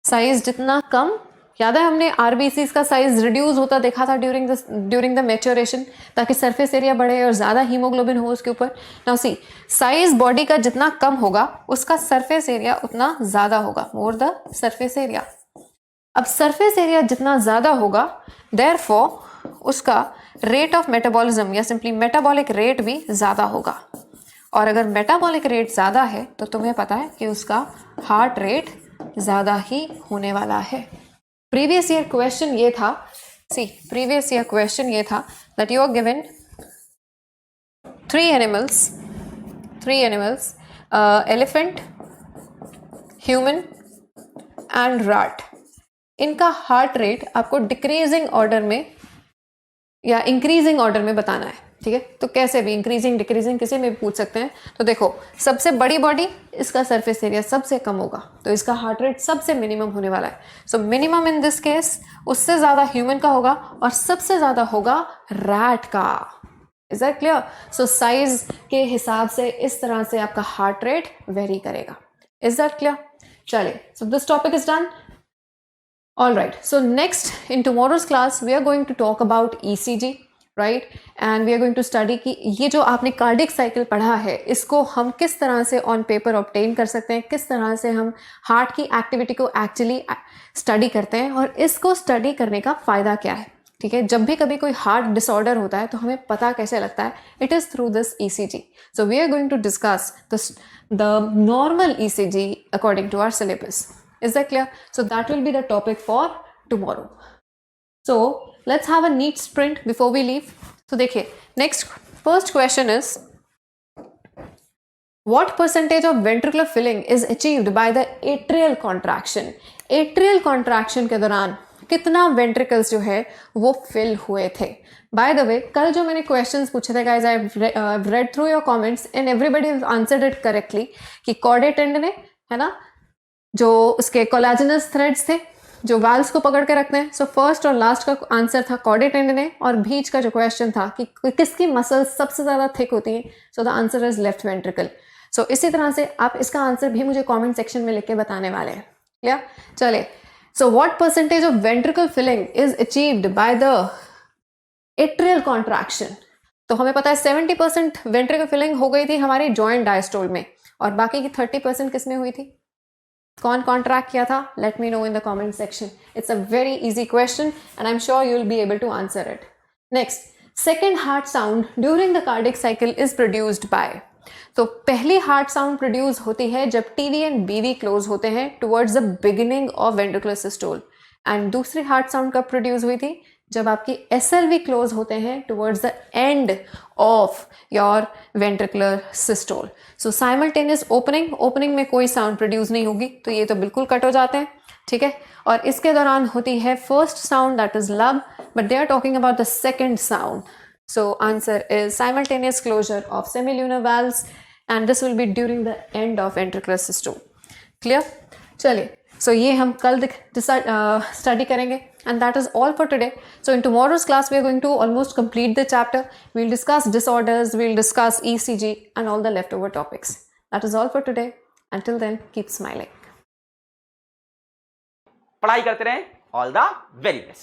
Size जितना कम, याद है हमने आरबीसी का साइज रिड्यूस होता देखा था ड्यूरिंग द मैच्योरेशन, ताकि सरफेस एरिया बढ़े और ज़्यादा हीमोग्लोबिन हो उसके ऊपर. नाउ सी, साइज बॉडी का जितना कम होगा उसका सरफेस एरिया उतना ज़्यादा होगा, मोर द सरफेस एरिया. अब सरफेस एरिया जितना ज़्यादा होगा, देयरफॉर उसका रेट ऑफ मेटाबॉलिज्म या सिंपली मेटाबॉलिक रेट भी ज़्यादा होगा. और अगर मेटाबॉलिक रेट ज़्यादा है तो तुम्हें पता है कि उसका हार्ट रेट ज़्यादा ही होने वाला है. प्रीवियस ईयर क्वेश्चन ये था, प्रीवियस ईयर क्वेश्चन ये था that you are given three animals, elephant, human and rat. इनका हार्ट रेट आपको डिक्रीजिंग ऑर्डर में या इंक्रीजिंग ऑर्डर में बताना है, ठीक है. तो कैसे भी, इंक्रीजिंग डिक्रीजिंग किसी में भी पूछ सकते हैं. तो देखो, सबसे बड़ी बॉडी, इसका सरफेस एरिया सबसे कम होगा, तो इसका हार्ट रेट सबसे मिनिमम होने वाला है. So minimum in this case, उससे ज़्यादा ह्यूमन का होगा और सबसे ज़्यादा होगा रैट का. Is that clear? So size के हिसाब से इस तरह से आपका हार्ट रेट वेरी करेगा. Is that clear? चलिए, so this topic is done. All right, so next in tomorrow's class we are going to talk about ECG, right? And we are going to study कि ये जो आपने cardiac cycle पढ़ा है इसको हम किस तरह से ऑन पेपर ऑब्टेन कर सकते हैं, किस तरह से हम हार्ट की एक्टिविटी को एक्चुअली स्टडी करते हैं और इसको स्टडी करने का फ़ायदा क्या है, ठीक है. जब भी कभी कोई हार्ट डिसऑर्डर होता है तो हमें पता कैसे लगता है, it is through this ECG. So we are going to discuss the normal ECG according to our syllabus. Is that clear? So that will be the topic for tomorrow. So let's have a neat sprint before we leave. So देखिए, first question is, what percentage of ventricular filling is achieved by the atrial contraction? Atrial contraction के दौरान कितना ventricles जो है वो fill हुए थे. By the way, कल जो मैंने questions पूछे थे guys, I've read through your comments and everybody has answered it correctly कि caudate tendon है ना, जो उसके कोलाजिनस थ्रेड्स थे जो वाल्व्स को पकड़ के रखते हैं. सो फर्स्ट और लास्ट का आंसर था कॉर्डेट टेंडन, और बीच का जो क्वेश्चन था कि किसकी मसल्स सबसे ज़्यादा थिक होती हैं, so the answer is left ventricle. So इसी तरह से आप इसका आंसर भी मुझे कमेंट सेक्शन में लिख के बताने वाले हैं. या चले, so what percentage of ventricle filling is achieved by the atrial contraction? तो हमें पता है 70% वेंट्रिकल फिलिंग हो गई थी हमारी जॉइंट डायस्टोल में, और बाकी की 30% किस में हुई थी? कौन कॉन्ट्रैक्ट किया था? Let me know in the comment section. It's a very easy question and I am sure you will be able to answer it. Next, second heart sound during the cardiac cycle is produced by. तो पहली heart sound produce होती है जब TV and BV close होते हैं towards the beginning of ventricular systole, and दूसरी heart sound कब produce हुई थी? जब आपकी SLV क्लोज होते हैं towards the end of your ventricular systole. So simultaneous opening में कोई साउंड प्रोड्यूस नहीं होगी, तो ये तो बिल्कुल कट हो जाते हैं, ठीक है. और इसके दौरान होती है first sound that is lub, but they are talking about the second sound. So answer is simultaneous closure of semilunar valves and this will be during the end of ventricular systole. Clear? चलिए, so ये हम कल study करेंगे. And that is all for today. So in tomorrow's class, we are going to almost complete the chapter. We'll discuss disorders, we'll discuss ECG and all the leftover topics. That is all for today. Until then, keep smiling. पढ़ाई करते रहें. All the very best.